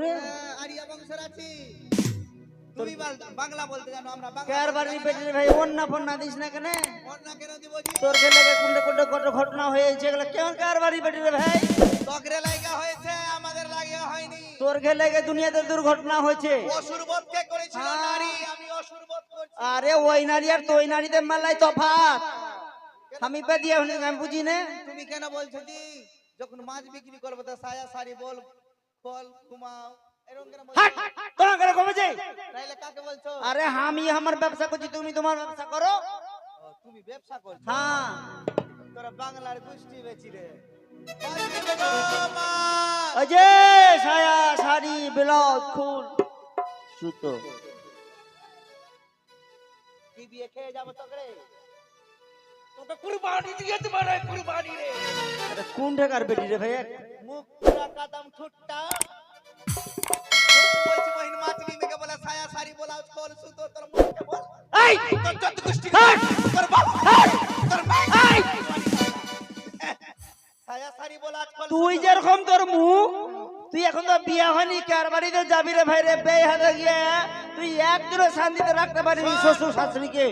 রে? আরিয়া বংশের আছি। তুমি বাংলা বলতে জানো, আমরা বাংলা। কার বাড়ির বেটির ভাই অন্না ফন্না দিস না কেন? অন্য কেন দিব জি? তোর গেলে কোনটা কোনটা কত ঘটনা হয়েছে এগুলো কেমন কার বাড়ির বেটির ভাই? তগরে লাগা হয়েছে, আমাদের লাগা হয়নি। তোর গেলে দুনিয়াতে দুর্ঘটনা হয়েছে। অসুরবধ কে করেছিল নারী? আমি অসুরবধ করছি। আরে ওই নারী আর তোই নারীদের মেলায় তফাৎ। আমি বেদিয়া হলে আমি বুঝি না। তুমি কেন বলছো জি? যখন মাছ বিক্রি করবো তা সায়া সারি বল ফল ঘুমাও এরকম কেন বলছো? হাট তোমার কেন কমেছে? তাইলে কাকে বলছো? আরে আমি আমার ব্যবসা করছি, তুমি তোমার ব্যবসা করো। ও, তুমি ব্যবসা করছো? হ্যাঁ তোরা বাংলার গোষ্ঠী বেচি রে। মা ওই যে সায়া শাড়ি ব্লাউজ ফুল সুতো কি বিয়ে খেয়ে যাবো তগরে? তোকে কুরবানি দিয়েছে মানে কুরবানি রে। আরে কোন ঢাকার বেটি রে ভাই? মুখ পুরা কাদম ঠুট্টা বলছি বহিন মাছলি মেকে বলে সায়া সারি বলা ফল সুতো তোর মুখে বল। এই তোর যত গোষ্ঠী হাট! তোর বাপ তোর মা এই সায়া সারি বলা ফল তুই যেরকম তোর মুখ, তুই এখন তো বিয়া হয়নি, কার বাড়িতে যাবি রে ভাই রে? বে হাতে গিয়ে তুই একদিনও শান্তিতে রাখতে পারবি শ্বশুর শাশুড়িকে?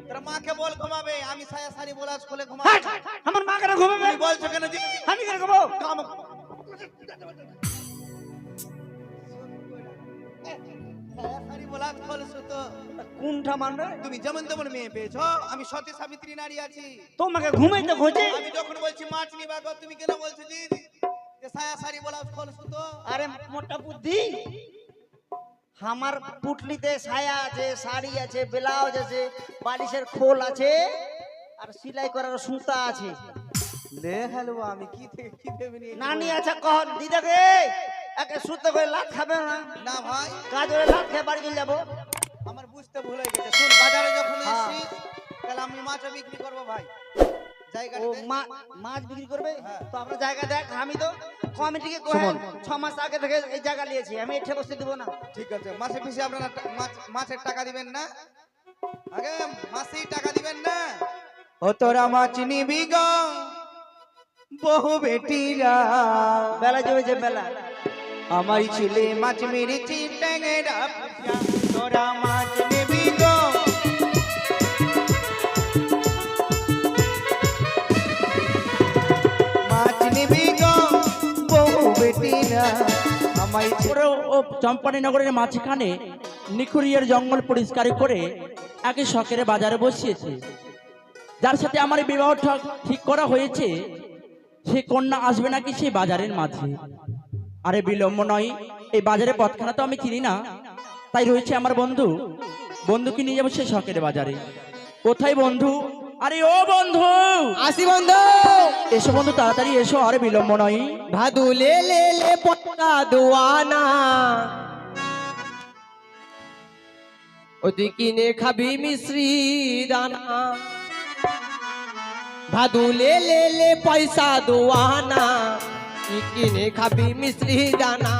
তোর মাকে বল ঘুমাবে, আমি সায়া সারি বলা খুলে হাট! ঘুমাবো। আমার মা কেন ঘুমাবে? তুমি বলছো কেন জি? আমি কেন ঘুমাবো? সায়া সারি বলা ফল সুতো। কোনটা মানবে? তুমি যেমন তেমন মেয়ে পেয়েছো, আমি সতী সাবিত্রী নারী আছি। তোমাকে ঘুমাইতে খোঁজে? আমি যখন বলছি মাছ নিবা গো, তুমি কেন বলছো জি যে সায়া সারি বলা ফল সুতো? আরে মোটা বুদ্ধি, আমার পুটলিতে ছায়া আছে, শাড়ি আছে, ব্লাউজ আছে, বালিশের খোল আছে, আর সেলাই করার সুতা আছে। লে হ্যালো, আমি কি থেকে কি ভেবে নিয়ে নানি আছে কখন দিদাকে একে সুতো করে লাত খাবে না? না ভাই, কাজ করে লাত খেয়ে বাড়ি চলে যাবো। আমার বুঝতে ভুল হয়ে গেছে। শুন, বাজারে যখন হ্যাঁ। এসেছি তাহলে আমি মাছ বিক্রি করবো ভাই। ও জায়গাটাতে মাছ বিক্রি করবে? হ্যাঁ। তো আপনার জায়গা দেখ, আমি তো কমিটিকে সুমন। 6 মাস আগে থেকে এই জায়গা নিয়েছি, আমি এঠে বসতে দিব না। ঠিক আছে, মাসে পিছে আপনারা মাছের টাকা দিবেন না? আগে মাসেই টাকা দিবেন না? ও তোরা মাছ নিবি গো বহু বেটিরা, বেলা জমেছে বেলা। আমার ছেলে মাছ মেরেছি ট্যাংরা পুষিয়া, তোরা মাছ নিবি গো। মাছ নিবি গো বহু বেটিরা, আমায় পুরো ও চম্পানীনগরের মাঝখানে নিখুরিয়ার জঙ্গল পরিষ্কার করে একে শখের বাজারে বসিয়েছে। যার সাথে আমার বিবাহ ঠিক করা হয়েছে, সে কন্যা আসবে নাকি সেই বাজারের মাঝে। আরে বিলম্ব নয়, এই বাজারের পথখানা তো আমি চিনি না, তাই রয়েছে আমার বন্ধু, বন্ধুকে নিয়ে যাবো সে শখের বাজারে। কোথায় বন্ধু? আরে ও বন্ধু, আসি বন্ধু। এসো বন্ধু, তাড়াতাড়ি এসো, আরে বিলম্ব নয়। ভাদু লে লে লে পটকা দুয়ানা, ও তুই কিনে খাবি মিশ্রি দানা। ভাদু লে লে লে পয়সা দুয়ানা, তুই কিনে খাবি মিশ্রি দানা।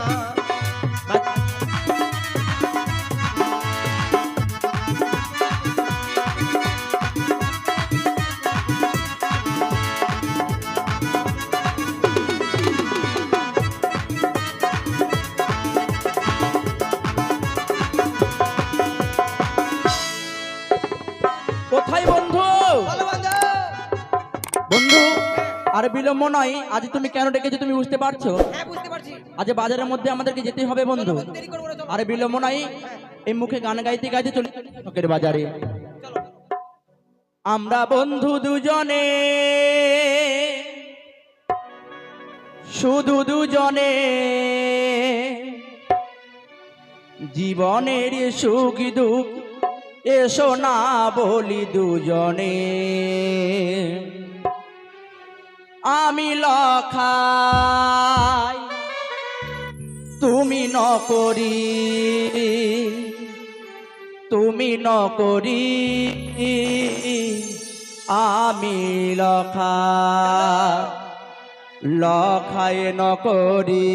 কোথায় বন্ধু? বন্ধু, আরে বিলম্ব নয়, আজ তুমি কেন ডেকেছো তুমি বুঝতে পারছো? হ্যাঁ, বুঝতে পারছি। আজ বাজারের মধ্যে আমাদেরকে যেতে হবে বন্ধু। দেরি করবো না, চলো। আরে বিলম্ব নয়, এই মুখে গান গাইতে গাইতে চলে শখের বাজারে। আমরা বন্ধু দুজনে, শুধু দুজনে, জীবনের সুখ দুঃখ এসো না বলি দুজনে। আমি লখাই তুমি নকরি, তুমি নকরি, আমি লখা লখায় নকরি,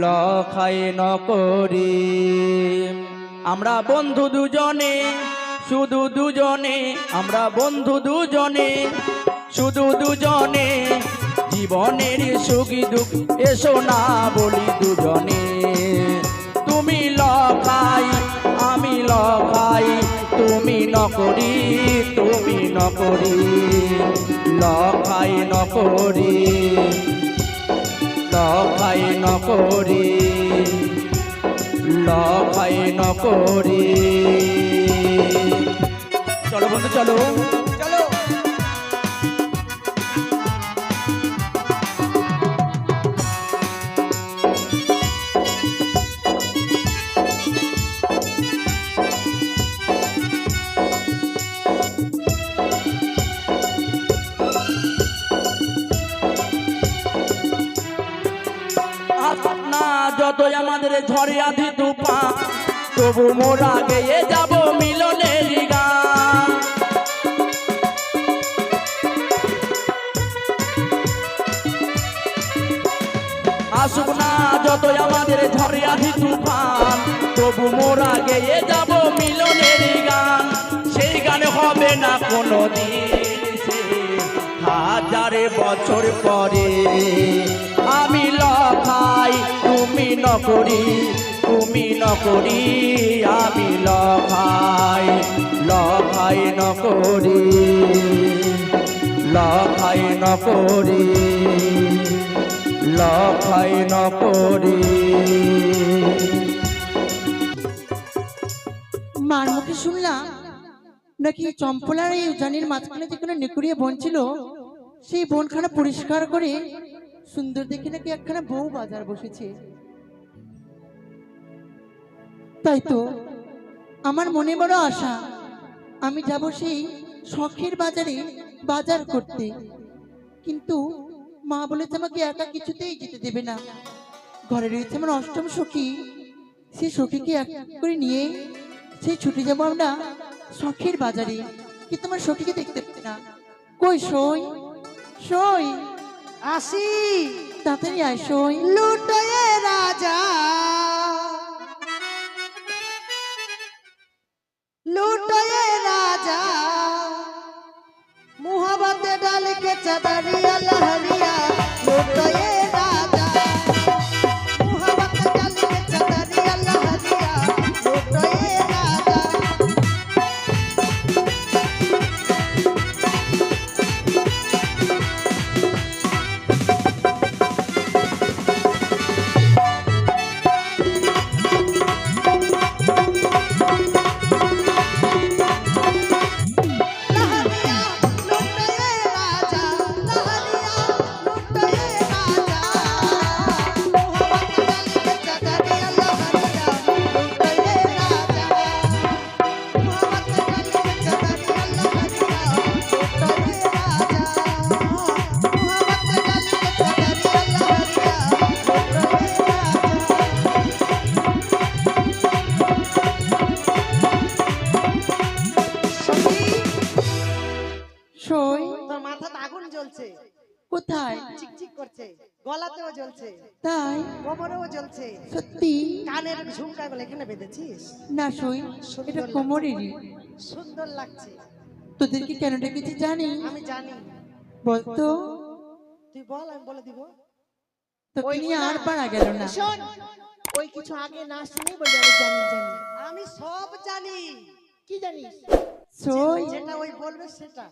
লখায় নকরি। আমরা বন্ধু দুজনে, শুধু দুজনে, আমরা বন্ধু দুজনে, শুধু দুজনে, জীবনের সুখ দুঃখ এসো না বলি দুজনে। নকরি তুমি নকরি লখাই নকরি লখাই নকরি লখাই নকরি। চলো বন্ধু চলো। চলো। না যতই আমাদের ঝড়ে আধি তুফান তবু মোরা গেয়ে যাব মিলনের গান। আসুক না যতই আমাদের ঝড়ে আধি তুফান তবু মোরা গেয়ে যাব মিলনের গান। সেই গানে হবে না কোনো দিন সে হাজারে বছর পরে। আমি লখাই তুমি নকরি তুমি নকরি আমি লখাই লখাই নকরি লখাই নকরি লখাই নকরি। মার মুখে শুনলাম নাকি চম্পলার এই উজানির মাঝখানে যেখানে নেকুড়িয়ে বন ছিল সেই বনখানা পরিষ্কার করে সুন্দর দেখে নাকি একখানা বউ বাজার বসেছে। তাই তো আমার মনে বড় আশা আমি যাব সেই শখের বাজারে বাজার করতে, কিন্তু মা বলেছে আমাকে একা কিছুতেই যেতে দেবে না। ঘরে রয়েছে আমার অষ্টম সখী, সেই সখীকে এক করে নিয়ে সেই ছুটে যাবো আমরা শখের বাজারে, কিন্তু আমার সখীকে দেখতে পাচ্ছি না। কই সই সই আসি তাড়াতাড়ি আয় সই। লুটোয়ে রাজা লুটোয়ে রাজা मुहब्बत डाल के चदरिया लहरिया लुटोए राजा मुहब्बत डाल के चदरिया लहरिया लुटोए राजा। সই তোর মাথাতে আগুন জ্বলছে, কোথায়? চিকচিক করছে, গলাতেও জ্বলছে, তাই কোমরেও জ্বলছে, সত্যি? কানের ঝুমকাগুলো এখানে বেঁধেছিস, না সই এটা কোমরেরই। সুন্দর লাগছে। তোদেরকে কেন ডেকেছি জানি? আমি জানি, বলতো তুই বল আমি বলে দিব। তোকে নিয়ে আর পারা গেল না। শোন, ওই কিছু আগে না শুনে বলে আমি জানি জানি, আমি সব জানি। কি জানিস? সই যেটা ওই বলবে সেটা।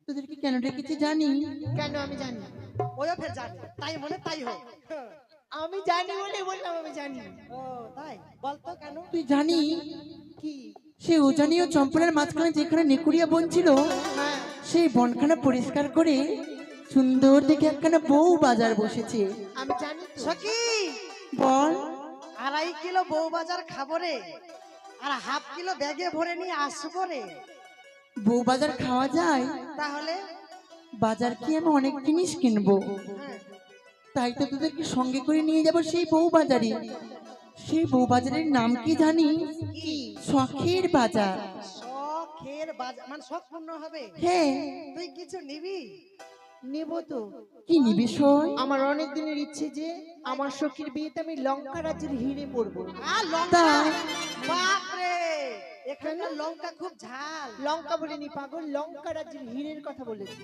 তোদেরকে কেন ডেকেছি জানি? কেন আমি জানি, ওইও ফের জানি, তাই মনে তাই হোক। আমি জানি বলে বললাম আমি জানি। ও তাই, বলতো কেন? তুই জানি কি? সে উজানি ও চম্পলের মাঝখানে যেখানে নেকুড়িয়া বন ছিল হ্যাঁ, সেই বনখানা পরিষ্কার করে সুন্দর দেখে একখানা বউ বাজার বসেছে। আমি জানি। সখী বল। 2.5 কিলো বউ বাজার খাবো রে, আর হাফ কিলো ব্যাগে ভরে নিয়ে আসবো রে। বউ বাজার খাওয়া যায়? তাহলে বাজার কি আমি অনেক জিনিস কিনবো, হ্যাঁ, তাই তো তোদেরকে সঙ্গে করে নিয়ে যাব সেই বউ বাজারে। সেই বউ বাজারের নাম কি জানি? কি? শখের বাজার। শখের বাজার মানে শখ পূর্ণ হবে। হ্যাঁ তুই কিছু নিবি? নিব তো। কি নিবি সই? আমার অনেক দিনের ইচ্ছে যে আমার সখীর বিয়েতে আমি লঙ্কা রাজ্যের হিরে পরবো। আর লঙ্কা? তাই? বাপ রে, এখানকার লঙ্কা খুব ঝাল। লঙ্কা বলিনি পাগল, লঙ্কা রাজ্যের হীরের কথা বলেছি।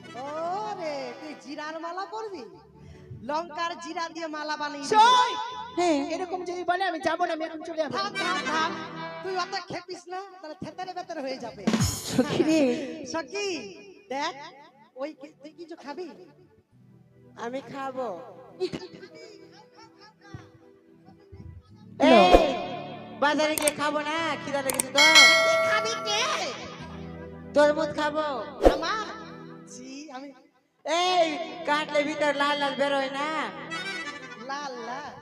ওরে, তুই জিরার মালা পরবি? লঙ্কার জিরা দিয়ে মালা বানিয়ে সই! হ্যাঁ এরকম যদি বলে আমি যাবো না, আমি এখন চলে যাবো। থাম থাম থাম, তুই অত খেপিস না, তাহলে থেতারে বেতারে হয়ে যাবে। সখী রে, সখী দেখ, ওই তুই কিছু খাবি? আমি খাবো। লো। এই, বাজারে গিয়ে খাবো না, খিদা লেগেছে তো। কি খাবি কে? তরমুজ খাবো। আমার জি আমি এই, কাটলে ভিতর লাল লাল বেরোয় না। লাল লাল।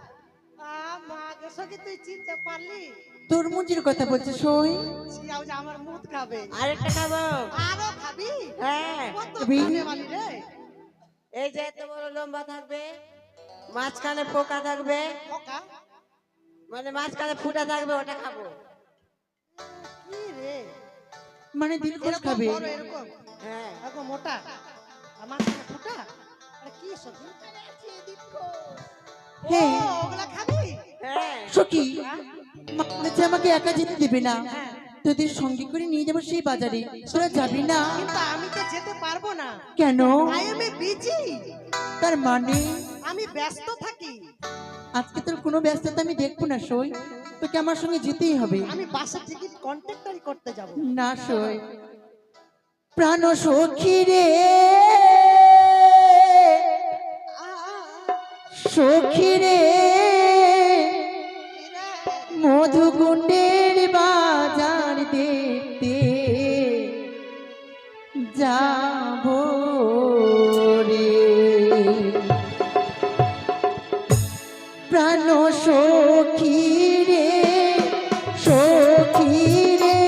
মা গো সখী, তুই চিনতে পারলি? তরমুজের কথা বলছে সই। জি, ওই যে আমার মুখ খাবে। আরেকটা খাবো। আরো খাবি? হ্যাঁ, কত খাবি? খাবে বালি রে? এই যে এত বড় লম্বা থাকবে, মাঝখানে পোকা থাকবে, পোকা? মানে মাঝখানে ফুটা থাকবে, ওটা খাবো। কি রে? মানে দিলখুশ এরকম খাবে। বড়, এরকম হ্যাঁ, এরকম মোটা, আমার সাথে ফুটা। আরে কি সখী? হ্যাঁ। ও, ওগুলা খাবি? হ্যাঁ। সখী, মা বলেছে আমাকে একা যেতে দেবে না, তোদের সঙ্গে করে নিয়ে যাবো সেই বাজারে, তোরা যাবি না? কিন্তু আমি তো যেতে পারবো না। কেন? I am busy. তার মানে আমি ব্যস্ত থাকি। আজকে তোর কোনো ব্যস্ততা আমি দেখবো না সই, তোকে আমার সঙ্গে যেতেই হবে। আমি বাসের টিকিট কন্ট্রাক্টরি করতে যাব। না সই, প্রাণ সখী রে, সখী রে, মধুকুণ্ডের বাজার দেখতে যাব রে, প্রাণ সখী রে, সখী রে,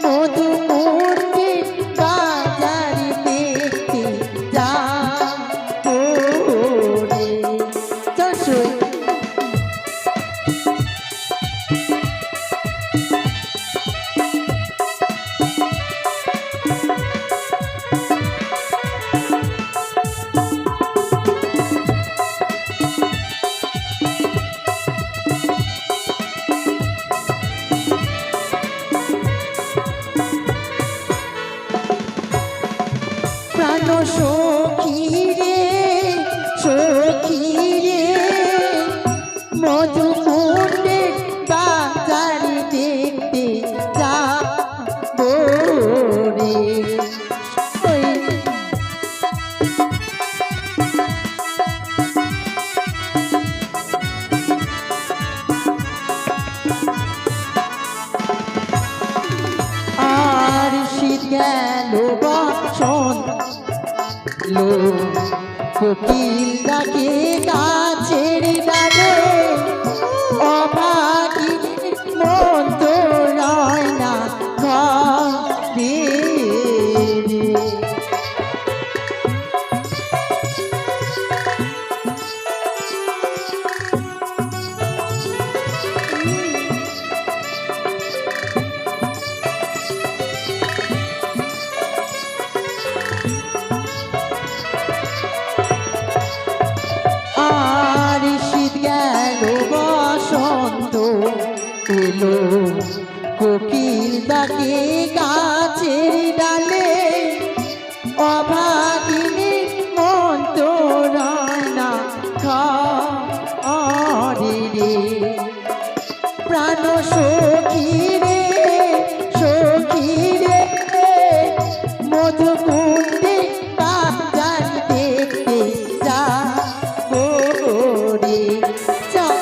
মধুকুণ্ডের বাজার দেখতে যাব রে। চল সই। প্রাণ সখী রে, সখী রে, মধুকুণ্ডের বাজার দেখতে যাব রে। ওই আর শীত গেল বসন্ত লো, কোকিল ডাকে গাছের ডালে, অভাগীর মন তো রয় না ঘরে রে। আর শীত গেল বসন্ত এলো, কোকিল ডাকে গাছের ডালে, অভাগিনীর মন তো রয় না ঘরে রে। প্রাণ সখী রে, সখী রে, মধুকুণ্ডে বাজার দেখতে যাব রে। চল।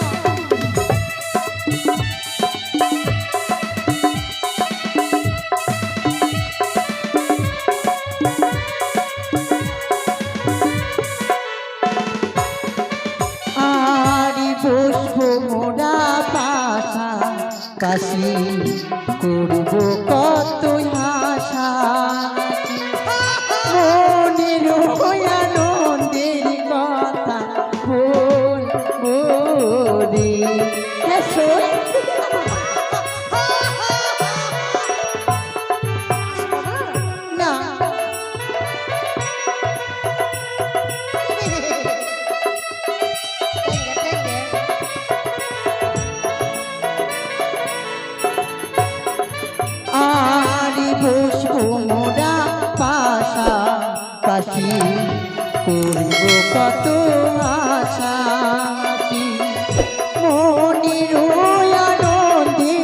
আরি বসবো মোরা পাশা পাশি, করবো কত আশা, মনের আনন্দের কথা বলবো রে। না আরি বসবো মোরা পাশা পাশি, করবো কত আশা, মনের আনন্দে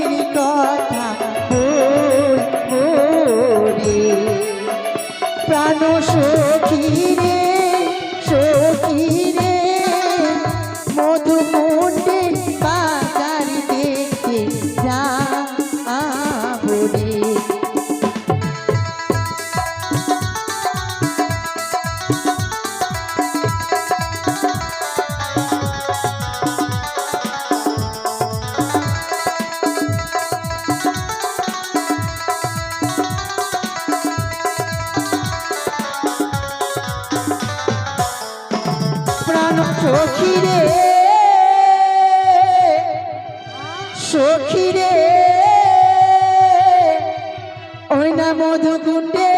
সখী রে ওই না মধুকুণ্ডে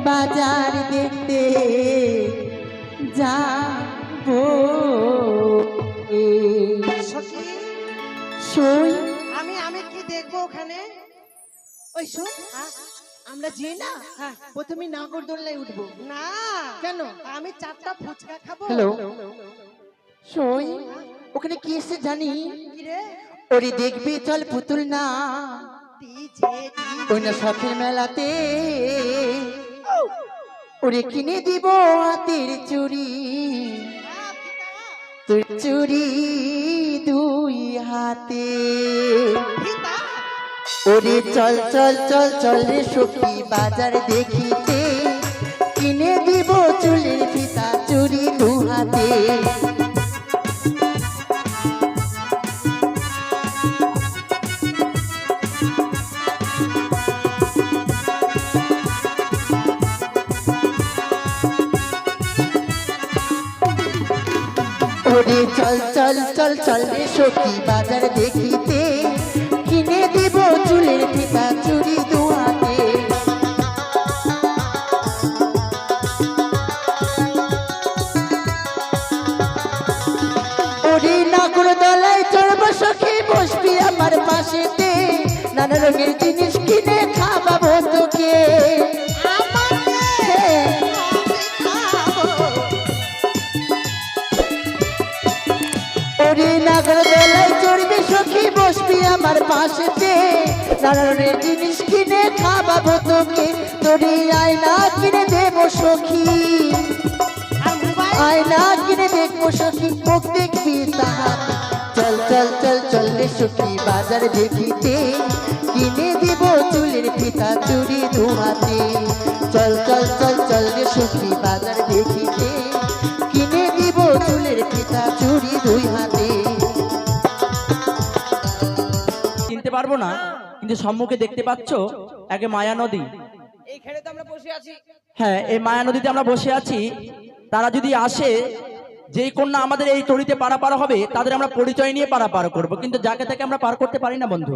বাজার দেখতে যাবো সখী সই আমি কি দেখবো ওখানে? ওই শোন, আমরা যে না প্রথমে নাগরদোল্লায় উঠবো। না কেন? আমি 4টা ফুচকা খাবো। হ্যালো সই ওখানে কি এসে জানি কি রে? ওরে দেখবি চল পুতুল না ওই না শখের মেলাতে ওরে কিনে দিব হাতের চুড়ি তোর চুড়ি 2 হাতে ওরে চল চল চল চল রে সখী বাজার দেখিতে কিনে দিব চুলের ফিতা চুড়ি 2 হাতে ওরে চল চল চল চল রে সখী বাজার দেখিতে কিনে দিব চুলের ফিতা চুড়ি 2 হাতে ওরে নাগরদোলায় চড়ব সখী বসবি আমার পাশেতে নানা রঙের জিনিস কিনে খাওয়াবো তোকে ওরে নাগরদোলায় চড়বি সখী বসবি আমার পাশেতে নানা রঙের জিনিস কিনে খাওয়াবো তোকে তোরে আয়না কিনে দেবো সখী আয়না কিনে দেখবো সখী মুখ দেখবি তাহার চল চল চল চল রে সখী বাজার দেখিতে কিনে দিব চুলের ফিতা চুড়ি 2 হাতে চল চল চল চল রে সখী বাজার দেখিতে কিনে দিব চুলের ফিতা চুড়ি 2 হাতে চিনতে পারবো না, কিন্তু সম্মুখে দেখতে পাচ্ছ একে মায়া নদী। এইখানে তো আমরা বসে আছি। হ্যাঁ, এই মায়া নদীতে আমরা বসে আছি। তারা যদি আসে, যেই কন্যা আমাদের এই তরিতে পারাপার হবে তাদের আমরা পরিচয় নিয়ে পারাপার করব, কিন্তু যাকে তাকে আমরা পার করতে পারি না বন্ধু।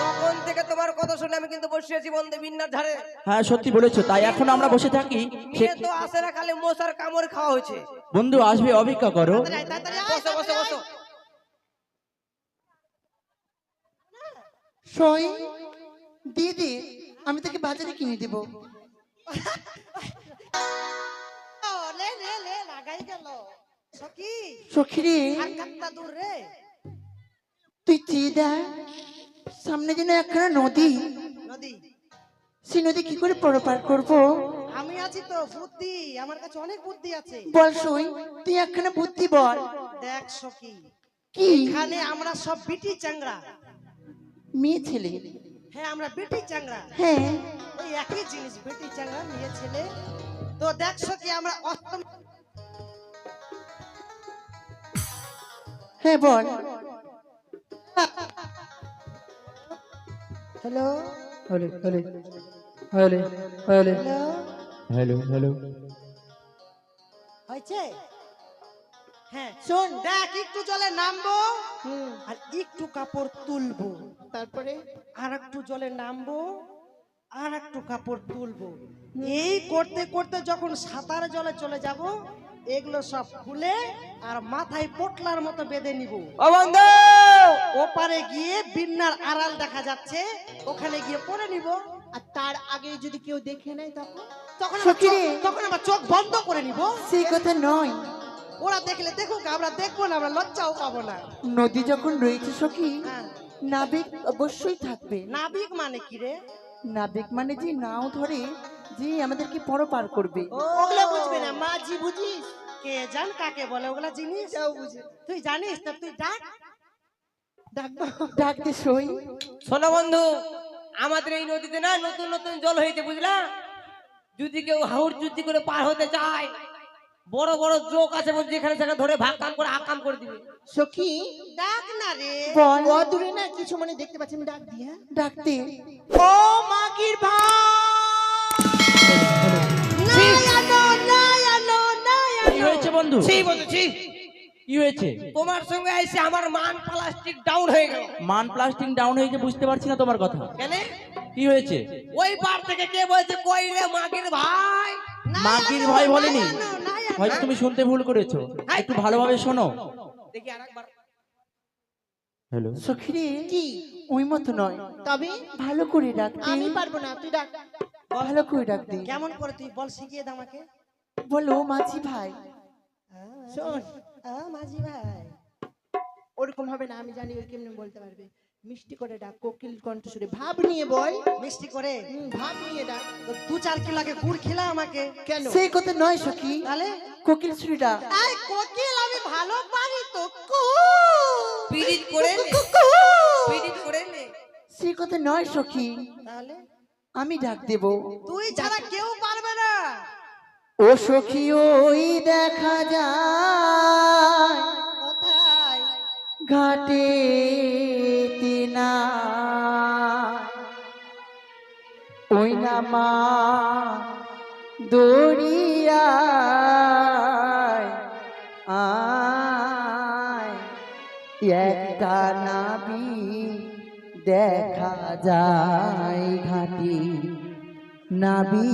তখন থেকে তোমার কথা শুনে আমি কিন্তু বসে আছি বন্ধু বিন্নার ধারে। হ্যাঁ সত্যি বলেছো, তাই এখন আমরা বসে থাকি। মেয়ে তো আসে না, খালি মশার কামড় খাওয়া হয়েছে। বন্ধু আসবে, অপেক্ষা করো। বসো বসো বসো। সই দিদি আমি তোকে বাজারে কিনে দেবো লে লে লে লাগাই গেল সখী। সখী রে আর কতটা দূর রে? তুই চেয়ে দেখ সামনে যেন একখানা নদী নদী। সেই নদী কি করে পার করবো? আমি আছি তো, বুদ্ধি আমার কাছে অনেক বুদ্ধি আছে। বল সই তুই একখানা বুদ্ধি বল। দেখ সখী, কি? এখানে আমরা সব বিটি চ্যাংড়া। মেয়ে ছেলে? হ্যাঁ আমরা বিটি চ্যাংড়া। হ্যাঁ ওই একই জিনিস, বিটি চ্যাংড়া মেয়ে ছেলে। তো দেখ সখী আমরা অষ্টম। হ্যাঁ বল। হ্যালো হলে হলে হলে হলে হ্যালো, হ্যালো হ্যালো। হয়েছে? হ্যাঁ শোন, দেখ একটু জলে নামবো আর একটু কাপড় তুলবো, তারপরে আর একটু জলে নামবো আর একটু কাপড় তুলবো। এই করতে করতে যখন সাঁতার জলে চলে যাব, এগুলো সব খুলে আর মাথায় পোটলার মতো বেঁধে নিব। ও বন্ধু, ওপারে গিয়ে বিন্নার আড়াল দেখা যাচ্ছে, ওখানে গিয়ে পরে নিব। আর তার আগে যদি কেউ দেখে নেয় তখন তখন আমার সখী রে। তখন আমার চোখ বন্ধ করে নিব। সেই কথা নয়, ওরা দেখলে দেখুক, আমরা দেখবো না, আমরা লজ্জাও পাবো না। নদী যখন রয়েছে সখী হ্যাঁ, নাবিক অবশ্যই থাকবে। নাবিক মানে কি রে? নাবিক মানে যে নাও ধরে যে আমাদেরকে পার করবে। ওগুলো বুঝবে না, মাঝি বুঝিস? কে জান কাকে বলে ওগুলা জিনিস? তুই জানিস না, তুই ডাক ডাকবো। ডাকতে সই। শোনো বন্ধু, আমাদের এই নদীতে না নতুন নতুন জল হয়েছে বুঝলা। যদি কেউ হাউর যুদ্ধি করে পার হতে চায়, বড় বড় জোক আছে বলছে, যেখানে সেখানে ধরে ভাগ কাম করে আকাম করে দিবে। সখী ডাক না রে। বল। ও দূরে না কিছু মানে দেখতে পাচ্ছি, আমি ডাক দি। হ্যাঁ ডাকতে। ও মাগির ভাই, নাই আনো, নাই আনো, নাই কি আনো। হয়েছে বন্ধু? ছি বন্ধু ছি, কি হয়েছে? তোমার সঙ্গে এসে আমার মান প্লাস্টিক ডাউন হয়ে গেল। মান প্লাস্টিক ডাউন হয়েছে, বুঝতে পারছি না তোমার কথা। কেন? কি হয়েছে? ওই পার থেকে কে বলছে কই রে মাগির ভাই? মাগির ভাই বলেনি, হয়তো তুমি শুনতে ভুল করেছো, একটু ভালোভাবে শোনো। দেখি আরেকবার। হ্যালো, সখী রে, কি ওই মতো নয়, তবে ভালো করে ডাক দে। আমি পারবো না, তুই ডাক। ভালো করে ডাক দে। কেমন করে তুই বল, শিখিয়ে দে আমাকে। বলো মাঝি ভাই। শোন, মাঝি ভাই, ওরকম হবে না, আমি জানি ওই কেমনে বলতে পারবে। মিষ্টি করে ডাক, কোকিল কণ্ঠস্বরে ভাব নিয়ে বল। মিষ্টি করে ভাব নিয়ে ডাক। তো 2-4 কিলো আগে গুড় খেলা আমাকে। কেন? সেই কথা নয় সখী, তাহলে কোকিল ছুরি ডাক। এই কোকিল আমি ভালো পারি তো। পিরিত করে নে, পিরিত করে নে। সেই কথা নয় সখী, তাহলে আমি ডাক দেব। তুই ছাড়া কেউ পারবে না। ও সখী ওই দেখা যায় কোথায়? ঘাটে তিনা, ওই নামা দরিয়ায় আয়, একটা নাবি দেখা যায় ঘাটে, নাবি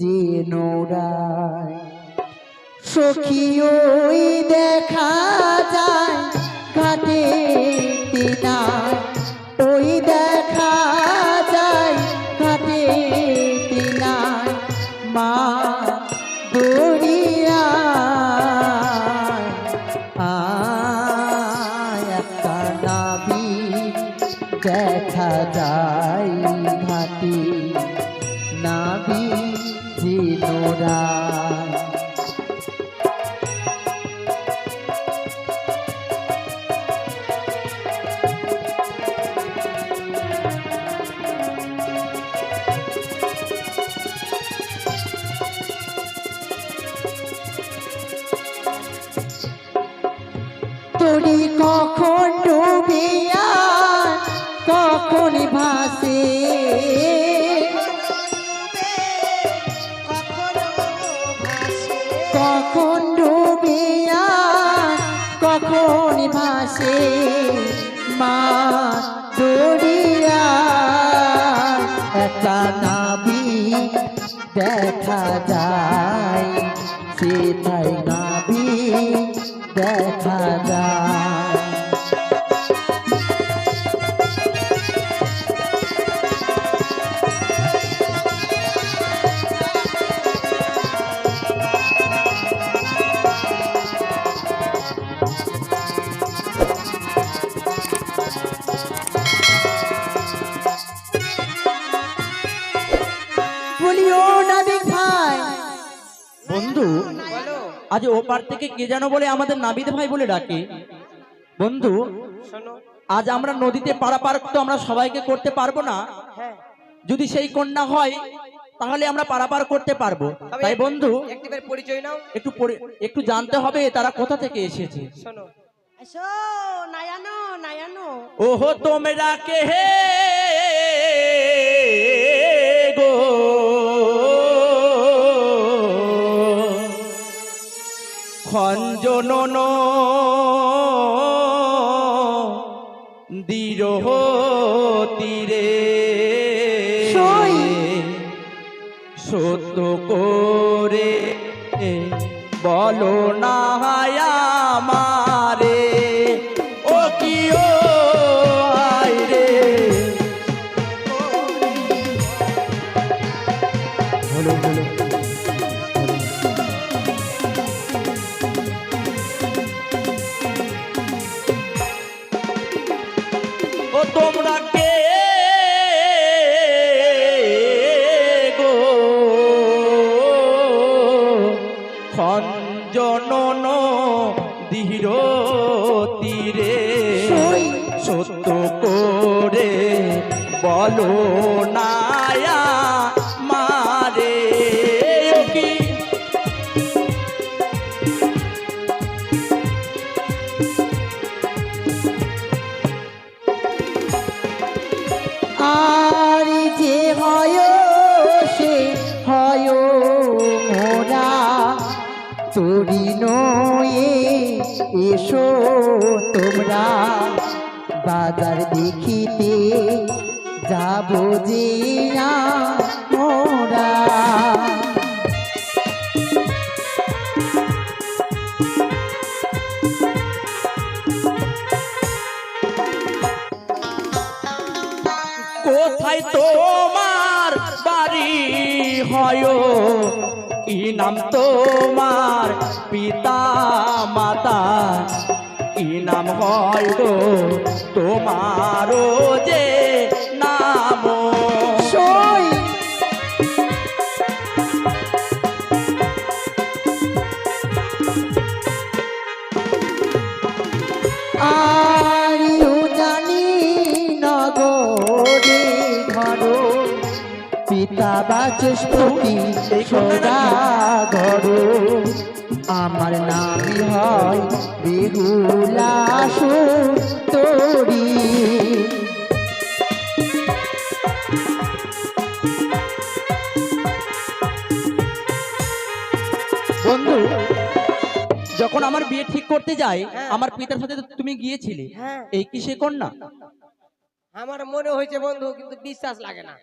যে নোড়ায়। সখী ওই দেখা যায় ঘাটে তিনায়, ওই দেখা যায় ঘাটে তিনায়, মা দরিয়ায় আয়, একটা নাবি দেখা যায় ঘাটে, নাবি যে নোড়ায়। তোরি কখন ডুবিয়া কখন ভাসে, কখন ডুবিয়া কখন ভাসে, মা দরিয়া একটা নাবি দেখা যায়, সেটাই নাবি দেখা যায়। বলিও নাবিক ভাই। বন্ধু, বলো। আজ ওপার থেকে কে যেন বলে আমাদের নাবিদ ভাই বলে ডাকে। বন্ধু, শোনো। আজ আমরা নদীতে পারাপার তো আমরা সবাইকে করতে পারবো না, হ্যাঁ। যদি সেই কন্যা হয় তাহলে আমরা পারাপার করতে পারবো। তাই বন্ধু, একটিবার পরিচয় নাও। একটু জানতে হবে তারা কোথা থেকে এসেছে। শোনো। এসো নায়ানো, নায়ানো। ওহো তোমরা কে হে গো, খঞ্জন দিরহ তীরে সত্য করে বলো না আমারে, ও কি ও আয় রে। বলো বলো। ও তোমরা কে গো, খঞ্জন দিহির তীরে সত্য করে বলো নায়া মারে, কি আর যে হয় সে হয় মোরা, তোরি নয়ে এসো তোমরা বাজার দেখিতে যাব যে মোরা। কোথায় তোমার বাড়ি হয়, কি নাম তোমার পিতা মাতা, কি নাম হয় গো তোমারও যে নাম। সই আরিও জানি নগরে ঘর, পিতা বাচস্পতি সদা ঘর, আমার নামই হয় বেহুলা সুন্দরী। বন্ধু, যখন আমার বিয়ে ঠিক করতে যাই আমার পিতার সাথে তো তুমি গিয়েছিলে, হ্যাঁ। এই কি সে কন্যা? আমার মনে হয়েছে বন্ধু, কিন্তু বিশ্বাস লাগে না।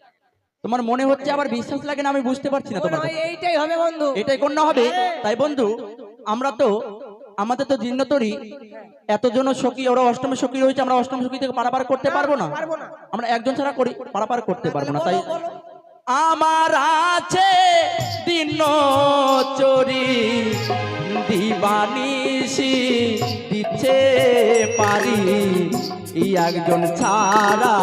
তোমার মনে হচ্ছে আবার বিশ্বাস লাগে না, আমি বুঝতে পারছি না মনে তোমার হয় কথা। এইটাই হবে বন্ধু। এটাই কন্যা হবে? তাই বন্ধু, আমরা তো আমাদের তো জিন্নতরি এতজন সখী, ওরা অষ্টম সখী রয়েছে, আমরা অষ্টম সখী থেকে পারাপার করতে পারবো না। পারবো না। আমরা একজন ছাড়া করি পারাপার করতে পারবো না। তাই বলো, বলো। আমার আছে দিনচরি, দিবানিশি দিচ্ছে পারি, এই একজন ছাড়া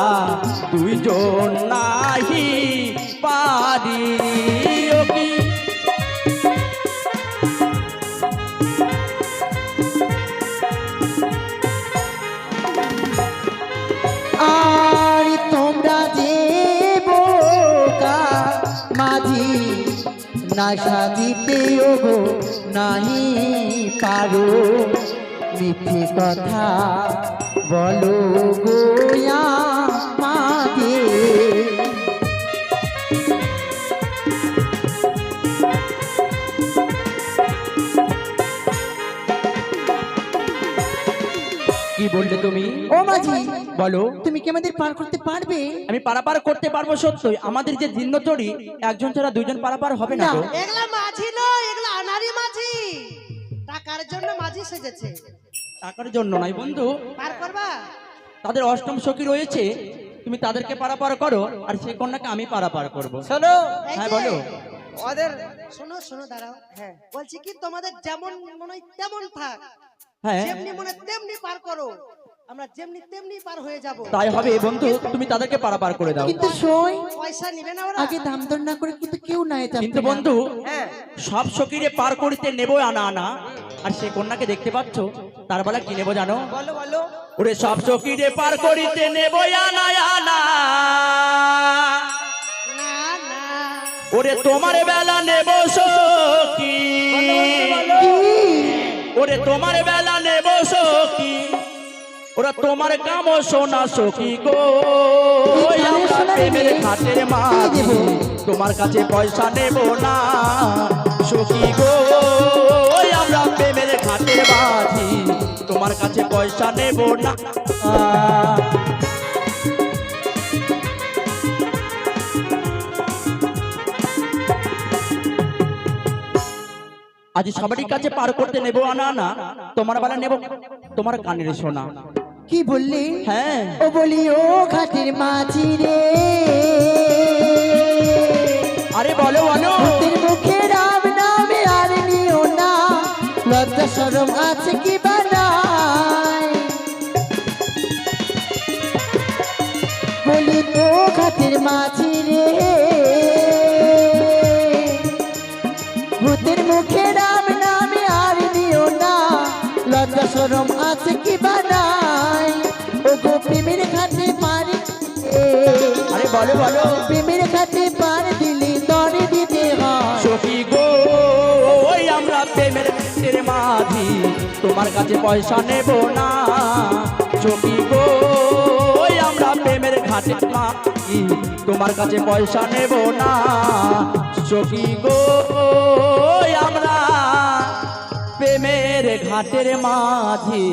দুইজন নাহি পারি। ও কি আর তোমরা যে বোকা মাঝি না সাজিতে ওগো নাহি পারো, মিথ্যে কথা বলো গোয়া মাঝে। কি বললে তুমি? ও মাঝি, বলো। তুমি কি আমাদের পার করতে পারবে? আমি পারাপার করতে পারবো সত্যই, আমাদের যে জিন্নতরি একজন ছাড়া দুইজন পারাপার হবে না তো। এগুলা মাঝি নয়, এগুলা আনারি মাঝি। টাকার জন্য মাঝি সেজেছে। টাকার জন্য নাই বন্ধু, পার করবা? তাদের অষ্টম সখী রয়েছে, তুমি তাদেরকে পারাপার করো আর সেই কন্যাকে আমি পারাপার করব। শোনো, এই হ্যাঁ যে, বলো। ওদের শোনো শোনো, দাঁড়াও। হ্যাঁ। বলছি কি, তোমাদের যেমন মনে হয় তেমন থাক, হ্যাঁ যেমনি মনে তেমনি পার করো, আমরা যেমনি তেমনি পার হয়ে যাব। তাই হবে বন্ধু, তুমি তাদেরকে পারাপার করে দাও। কিন্তু সই পয়সা নিবে না ওরা? আগে দাম দর না করে কিন্তু কেউ নাই যাবে কিন্তু না। বন্ধু, হ্যাঁ, সব সখীরে পার করিতে নেবো আনা আনা, আর সেই কন্যাকে দেখতে পাচ্ছ, তার বেলা কি নেবো জানো? বলো বলো। ওরে সব সখীরে পার করিতে নেবো আনা আনা, না না, ওরে তোমার বেলা নেবো সখী, ওরে তোমার বেলা নেবো সখী, ওরা তোমার কাম সোনা সখী গো, আমরা প্রেমের ঘাটের মাঝি, তোমার কাছে পয়সা নেব না সখী গো, আমরা প্রেমের ঘাটের মাঝি, তোমার কাছে পয়সা নেব না। আজ সবারই কাছে পার করতে নেব আনা আনা, তোমার বেলা নেব তোমার কানের সোনা। কি বললি? হ্যাঁ ও বলি ও ঘাটের মাঝি রে, আরে বলো বলো। তোর মুখে রাম নামে আর নিও না, লজ্জা শরম আছে কি বানাই। বলি ও ঘাটের মাঝি রে, ভূতের মুখে রাম নামে আর নিও না, লজ্জা শরম আছে কি বানাই। ও গো প্রেমের ঘাটে পারি, আরে বলো বলো। প্রেমের ঘাটে পার দিলি তরে দিতে হয়। সখী গো, ওই আমরা প্রেমের ঘাটের মাঝি, তোমার কাছে পয়সা নেব না সখী গো, ওই আমরা প্রেমের ঘাটের মাঝি, তোমার কাছে পয়সা নেব না সখী গো, ওই আমরা প্রেমের প্রেমের ঘাটের মাঝি,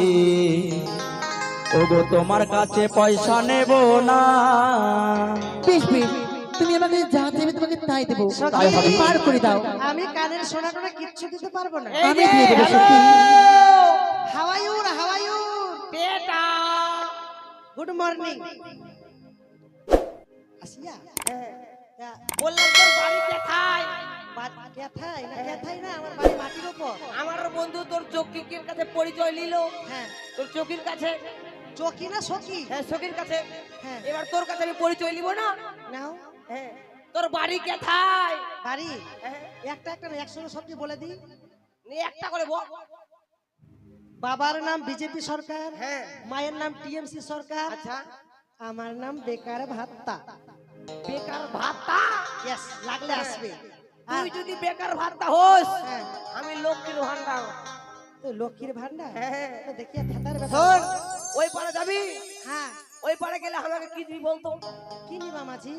ওগো তোমার কাছে পয়সা নেব না। বেশ বেশ, তুমি আমাকে যা দেবে তোমাকে তাই দেবো, তাই হবে। পার করে দাও। আমি কানের সোনা টোনা কিচ্ছু দিতে পারবো না। আমি দিয়ে দেবো সখী। হাওয়াইউর বেটা গুড মর্নিং। আসিয়া বললাম তোর বাড়ি কোথায়? কেথাই না কেথাই না, আমার বাড়ি মাটির উপর। আমার বন্ধু তোর চকির কাছে পরিচয় নিল। হ্যাঁ, তোর চকির কাছে, চকি না সখী? হ্যাঁ চকির কাছে। হ্যাঁ, এবার তোর কাছে আমি পরিচয় নিব না? নাও। হ্যাঁ, তোর বাড়ি কোথায়? বাড়ি হ্যাঁ, একটা একটা না একসঙ্গে সবজি বলে দিই। নে একটা করে বল। বাবার নাম বিজেপি সরকার, হ্যাঁ, মায়ের নাম টিএমসি সরকার, আচ্ছা। আমার নাম বেকার ভাত্তা। বেকার ভাতা? ইয়েস, লাগলে আসবে। তুই যদি বেকার ভাতা হোস, হ্যাঁ, আমি লক্ষ্মীর ভান্ডার। তো লক্ষ্মীর ভান্ডার। হ্যাঁ। তো দেখিয়ে থাতার ব্যাপার। শোন, ওই পারে যাবি, হ্যাঁ, ওই পারে গেলে আমাকে কি দিবি বলতো? কি নিবা মাঝি?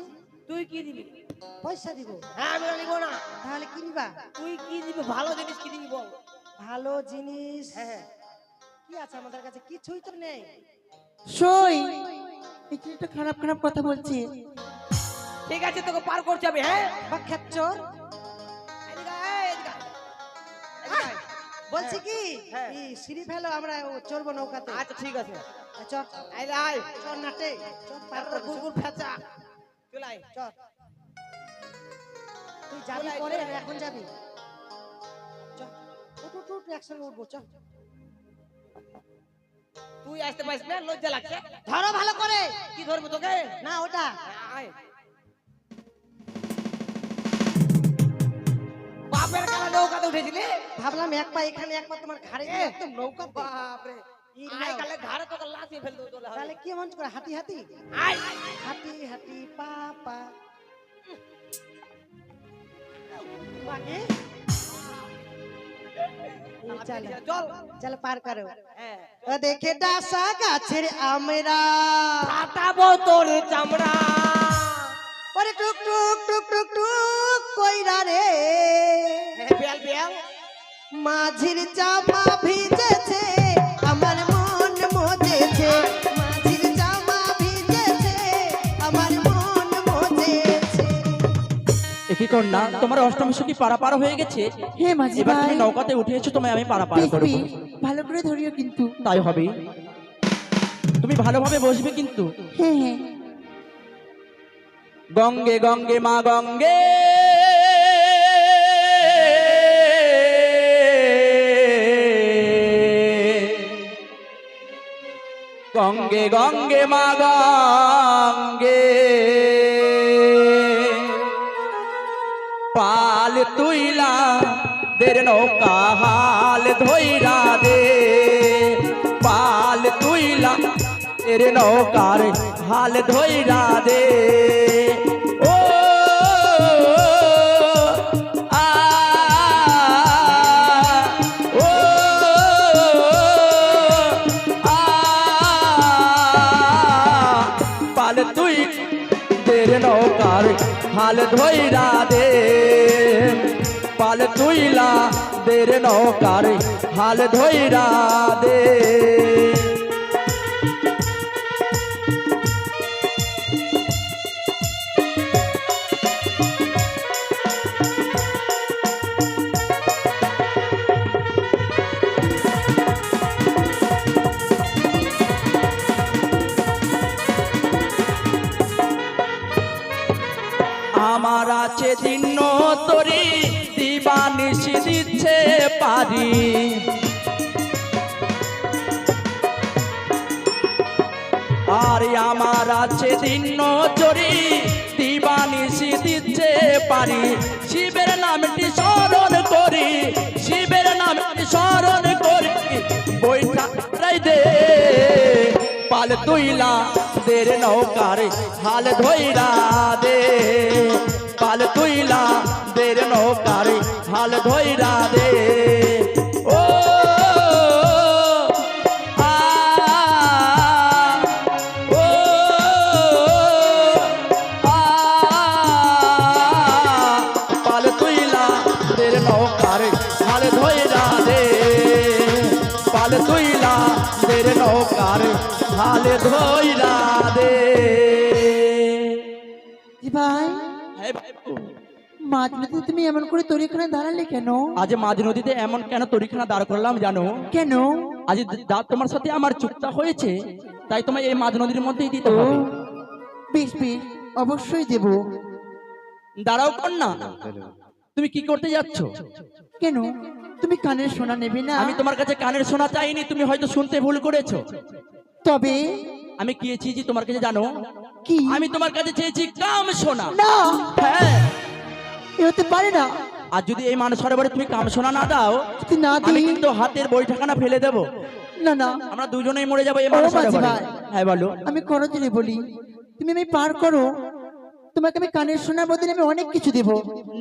তুই কি দিবি? পয়সা দিব। হ্যাঁ, আমি নিব না। তাহলে কি নিবা? তুই কি দিবি? ভালো জিনিস কি দিবি বল? ভালো জিনিস হ্যাঁ, কি আছে আমাদের কাছে? কিছুই তো নেই। সই, এই ছেলেটা খারাপ খারাপ কথা বলছে। ঠিক আছে, তোকে পার করতে হবে। হ্যাঁ, বা খেপচর এদিকে আয়, এদিকে আয়। এদিকে আয়। বলছি কি, হ্যাঁ। এই সিঁড়ি ফেলো, আমরা চড়বো নৌকাতে। আচ্ছা ঠিক আছে, চল আইলে আয়। চল নাটে চল, পার তারপরে করে চল। গুড়গুড় ফেঁচা। চল আয়। চল, তুই যাবি চল আয়, পরে, চল আয়। এখন যাবি? চল, উঠ উঠ উঠ, একসঙ্গে উঠবো, চল। তুই আসতে পারিস না? লজ্জা লাগছে? ধরো ভালো করে। কি ধরবো তোকে? না ওটা আয়। বাপের কালা নৌকাতে উঠেছিলি? ভাবলাম এক পা এখানে এক পা তোমার ঘাড়ে দিয়ে একদম নৌকা। বাপরে, আয় কালে ঘাড়ে তোকে লাথি ফেলতে চলে হবে। তাহলে কি মন করে হাঁটি হাঁটি আয়। হাঁটি হাঁটি পা পা বাগে। চল চল। চল পার করো। হ্যাঁ, ও দেখে ডাসা গাছের আমরা, ফাটাবো তোর চামড়া। ওরে টুক টুক টুক টুক টুক কইরা রে, হ্যাঁ, বেল বেল। মাঝির জামা ভিজেছে, আমার মন মজেছে। মাঝির জামা ভিজেছে, আমার মন মজেছে। একই কন্যা, তোমার অষ্টম সখী পারাপার হয়ে গেছে। হে মাঝি এবার ভাই, তুমি নৌকাতে উঠে এসো, তোমায় আমি পারাপার বেশ করব। বেশ, ভালো করে ধরিও কিন্তু। তাই হবে, তুমি ভালোভাবে বসবে কিন্তু। হ্যাঁ হ্যাঁ, গঙ্গে গঙ্গে মা গঙ্গে, গঙ্গে গঙ্গে মা গঙ্গে, পাল তুইলা দের নৌকা হাল ধইরা দে, পাল তুইলা দের নৌকার হাল ধইরা দে। ও আ ও আ পাল তুই দের নৌকার হাল ধইরা দে, পাল তুইলা দের নৌকার হাল ধইরা দে। আমার আছে দিন তরি, দিবানিশি দিচ্ছে পারি। আর আমার আছে দিন তরি, দিবানিশি দিচ্ছে পারি। শিবের নামটি স্মরণ করি, শিবের নামটি স্মরণ করি, বৈঠা দে পাল তুইলা দের নৌকার হাল ধইরা দে, পাল তুইলা দের নৌকার হাল ধইরা দে। ও আ ও আ পাল তুইলা দের নৌকার হাল ধইরা দে। মাছের নৌকার হালে ধইরা দে। জি ভাই, হ্যাঁ বাবু। মাঝ নদীতে তুমি এমন করে তরিখানে দাঁড়ালে কেন? আজ মাঝ নদীতে এমন কেন তরিখানা দাঁড় করলাম জানো? কেন? আজ তোমার সাথে আমার চুক্তা হয়েছে, তাই তোমায় এই মাঝ নদীর মধ্যেই দিতে ও, হবে। বেশ বেশ, অবশ্যই দেব। দাঁড়াও কন্যা, তুমি কি করতে যাচ্ছ? কেন, তুমি কানের সোনা নেবে না? আমি তোমার কাছে কানের শোনা চাইনি, তুমি হয়তো শুনতে ভুল করেছো। তবে আমি কি চেয়েছি তোমার কাছে জানো? কি? আমি তোমার কাছে চেয়েছি কাম শোনা। না, হ্যাঁ, এ হতে পারে না। আর যদি এই মানুষ সরোবরে তুমি কাম শোনা না দাও, যদি না আমি দিই, কিন্তু হাতের বৈঠাখানা ফেলে দেবো। না না, আমরা দুজনেই মরে যাবো এই ও মানুষ মাঝি সরোবরে। ভাই। হ্যাঁ বলো। আমি করজনে বলি, তুমি আমি পার করো, তোমাকে আমি কানের সোনার বদলে আমি অনেক কিছু দেব।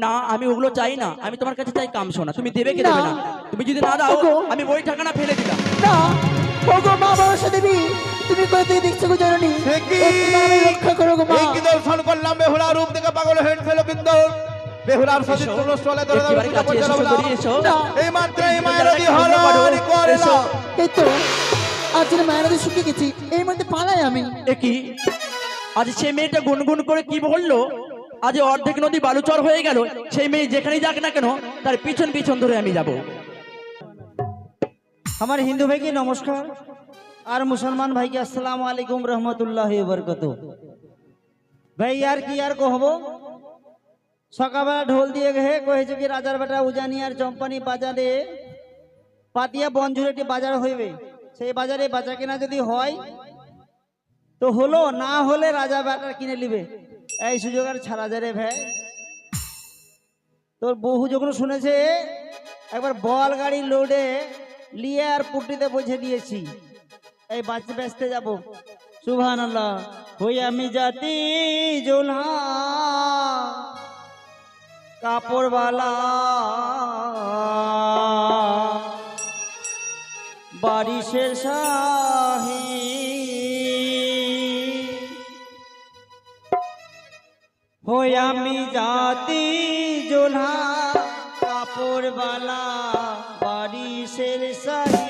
না, আমি ওগুলো চাই না, আমি তোমার কাছে চাই কাম শোনা। তুমি দেবে কি দেবে না। না? তুমি যদি না দাও, ওগো। আমি বৈঠাখানা ফেলে দিলাম। না, ওগো মা ভরসা দেবী, তুমি কোথা থেকে দেখছো গো জননী? সে কি? একটু আমায় রক্ষা করো গো মা। এই কি দর্শন করলাম বেহুলা রূপ দেখে পাগল হয়ে ফেলো বিন্দু। বেহুলার সতীর এসো, তুলস চলে ধরে ধরে একেবারে পূজা কাছে করতে এসো, লাগলাম। সুন্দরী, এসো। না, এই মাত্র এই একটু মায়ের যারা দি একটু বন্ধ করো। হরি করে এসো। না। এই তো আজ যেন মায়েরাদের শুকিয়ে গেছি, এই মধ্যে পালাই আমি। এ কি? আজ সে মেয়েটা গুনগুন করে কি বললো? আজ অর্ধেক নদী বালুচর হয়ে গেল। সেই মেয়ে যেখানেই যাক না কেন, তার পিছন পিছন ধরে আমি যাব। আমার হিন্দু ভাইকে নমস্কার, আর মুসলমান ভাইকে আসসালামু আলাইকুম রহমতুল্লাহ বরকত। ভাই আর কি আর কহব, সকালবেলা ঢোল দিয়ে গে কহেছে কি রাজার বেটা উজানি আর চম্পানি বাজারে পাতিয়া বনঝুরেটি বাজার হইবে, সেই বাজারে বাজার কেনা যদি হয় তো হলো, না হলে রাজা বেটা কিনে নিবে। এই সুযোগ আর ছাড়া যায় রে ভাই। তোর বহু যখন শুনেছে একবার বল গাড়ি লোডে লিয়ে আর পুটিতে বোঝে দিয়েছি, এই বাঁচতে বেচতে যাবো। সুবহানাল্লাহ। হই আমি জাতি জোলা কাপড়ওয়ালা, বারিশের শাহী, হই আমি জাতি জোলা কাপড়ওয়ালা, বারিশের শাহী।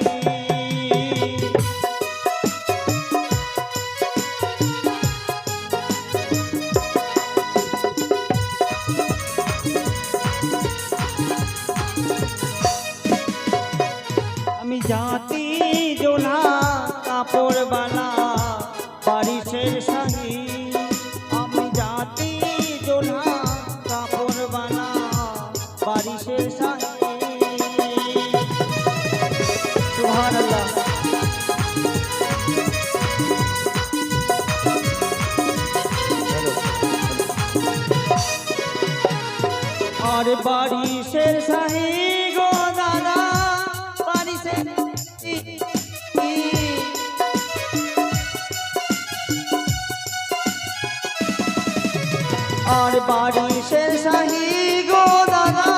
আমি জাতি জোলা কাপড়ওয়ালা, বারিশের শাহী। আমি জাতি জোলা কাপড়ওয়ালা, বারিশের শাহী। সুবহানাল্লাহ। আর বারিশের শাহী গো দাদা, বারিশের আর বারিশের শাহী গো দাদা,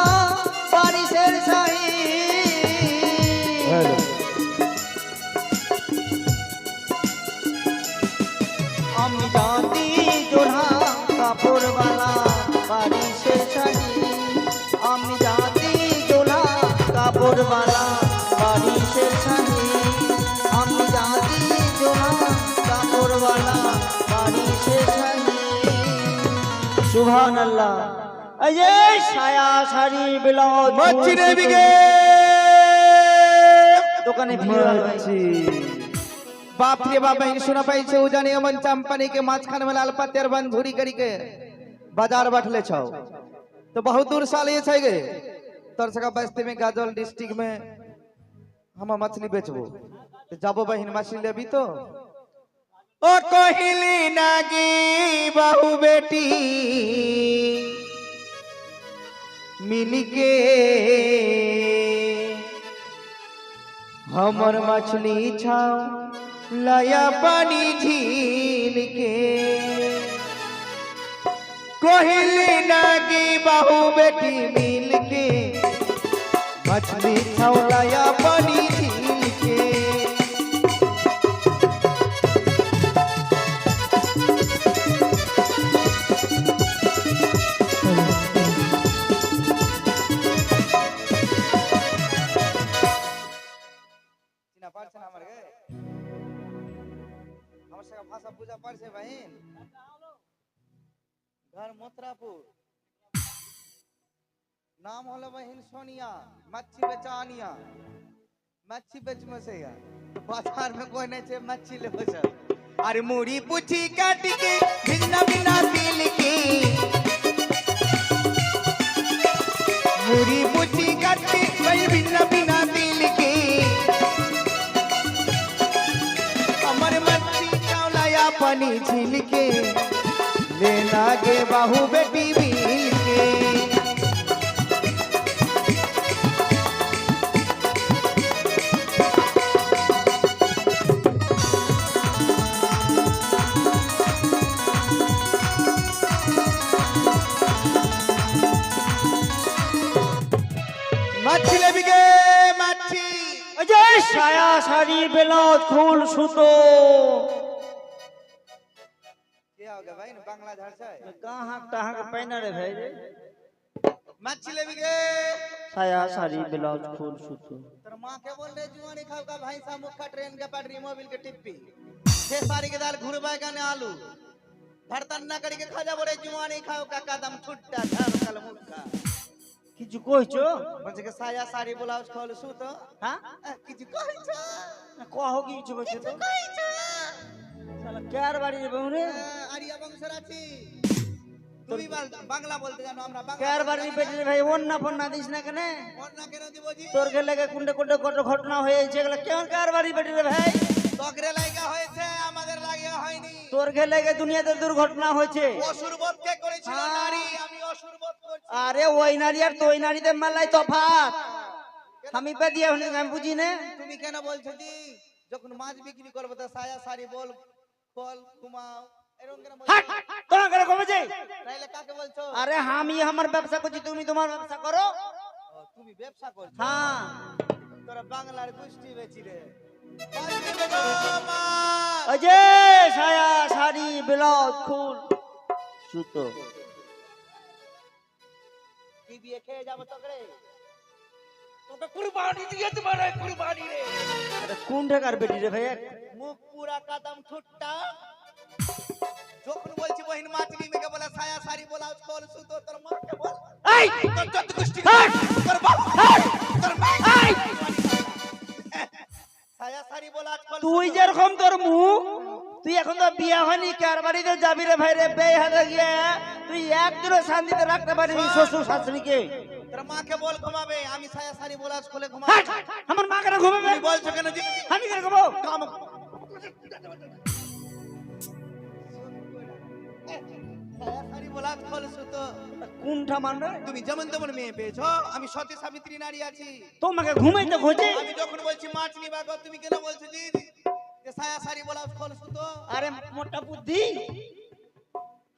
বারিশের শাহী। আমি জাতি জোড়া কাপড়ওয়ালা, বারিশের শাহী। আমি জাতি জোড়া কাপড়ওয়ালা, বারিশের শাহী। আমি জাতি জোড়া কাপড়ওয়ালা, বারিশের শাহী। সুবহানাল্লাহ। এই যে সায়া শাড়ি ব্লাউজ মচ্ছি রে বিগে দোকানে ভিড় হয়েছে। बाप रे बाप बहन सुना पाई छे उजानी अमन चंपानी के माछखान में लाल पत्तेर बन झुरी करी के बाजार बैठले छौ तो बहुत दूर साल ये छै गे तोर सका बस्ती में गाजल डिस्ट्रिक्ट में हम मछली बेचबो तो जाबो बहन मछली लेबी तो ओ कोहिली नागी बहु बेटी मिनी के हमर मछली छाओ लाया पानी झील के कोहिली नागी बाहू बेटी मिल के मछली छाओ लाया पानी झील के আমার সঙ্গে ভাষা বুঝা পারছে বাহিন घर मोतरापुर नाम हलो बहिन सोनिया मच्छी बेचानिया मच्छी बेच मसैया तो बाजार में कोई नहीं छे मच्छी ले बचा अरे मुड़ी पुछी काट के भिन्ना भिन्ना तिल के मुड़ी पुछी काट के भाई भिन्ना भिन्ना तिल के अमर मच्छी चावलाया पानी झील के लेना गे बाहू बेटी बिल के मच्छी ले भी गे मच्छी अजय साया साड़ी ब्लाउज फूल सुतो क्या हो गया भाई ना बांग्ला झाड़ से कहाँ कहाँ के पहना रे भाई रे मच्छी ले भी गे साया साड़ी ब्लाउज फूल सुतो तेरे माँ के बोल रहे जुआनी खाओ का भाई सा मुक्का ट्रेन के पटरी मोबिल के टिप्पी छह सारी के दाल घुरबाई का ने आलू भरतन ना करी के खाजा बोले जुआनी खाओ का कदम छुट्टा झाड़ कल मुक्का কিছু কইছো বলছে के साया साड़ी ब्लाउज खोल सुत হ্যাঁ কিছু কইছো কহ কি কিছু কইছো তো শালা কার বাড়ি রে বউরে আরিয়া বংশের আছি তুমি বাংলা বলতে জানো আমরা বাংলা কার বাড়ি বেটি রে ভাই ওন্না ফন্না দিস না কেন মন না কেন দিব জি তোর কে লাগে কুন্ডে কুন্ডে কত ঘটনা হয়েছে এগুলা কেমন কার বাড়ি বেটি রে ভাই তগরে লাগা হয়েছে আমাদের লাগা হয়নি তোর কে লাগে দুনিয়াতে দুর্ঘটনা হয়েছে অসুরবত কে করেছিল হ্যাঁ। নারী আমি অসুরবত করছি আরে ওই নারী আর তোই নারীদের মেলায় তফাৎ আমি পে দিয়ে হনি আমি বুঝি না তুমি কেন বলছো জি যখন মাছ বিক্রি করবে তো সায়া সারি বল ফল ঘুমাও এরকম কেন বলছো হাট তোমার করে কমেছে তাইলে কাকে বলছো আরে আমি আমার ব্যবসা করছি তুমি তোমার ব্যবসা করো ও, তুমি ব্যবসা করছো হ্যাঁ তোরা বাংলার গোষ্ঠী বেচি রে মা অজয় সায়া শাড়ি ব্লাউজ ফুল সুতো কি বিয়ে খেয়ে যাবো তগরে তোকে কুরবানি দিয়ে তোমার কুরবানি রে আরে কোন ঢাকার বেটি রে ভাই মুখ পুরা কদম ঠুট্টা যখন বলছি বহিন মাছলি মেকে বলে সায়া সারি ব্লাউজ খোল সুতো তোর মাকে বল এই তোর যত গোষ্ঠী হাট! তোর বাপ তোর মা এই! সায়া সারি ব্লাউজ খোল তুই যেরকম তোর মুখ তুই এখন তো বিয়া হয়নি কার বাড়িতে যাবি রে ভাই রে বেয়ে হাতে গিয়ে তুই একদিনও শান্তিতে রাখতে পারিনি শ্বশুর শাশুড়িকে তোর মাকে বল ঘুমাবে আমি সায়া সারি ব্লাউজ খুলে হাট! ঘুমাবো আমার মা কেন ঘুমাবে তুমি বলছো কেন জি আমি কেন ঘুমাবো কাম সায়া সারি ব্লাউজ খোল সুতো কোনটা মানবে তুমি যেমন তেমন মেয়ে পেয়েছো আমি সতী সাবিত্রী নারী আছি তোমাকে ঘুমাইতে খোঁজে আমি যখন বলছি মাছ নিবা গো তুমি কেন বলছো জি যে সায়া সারি ব্লাউজ খোল সুতো আরে মোটা বুদ্ধি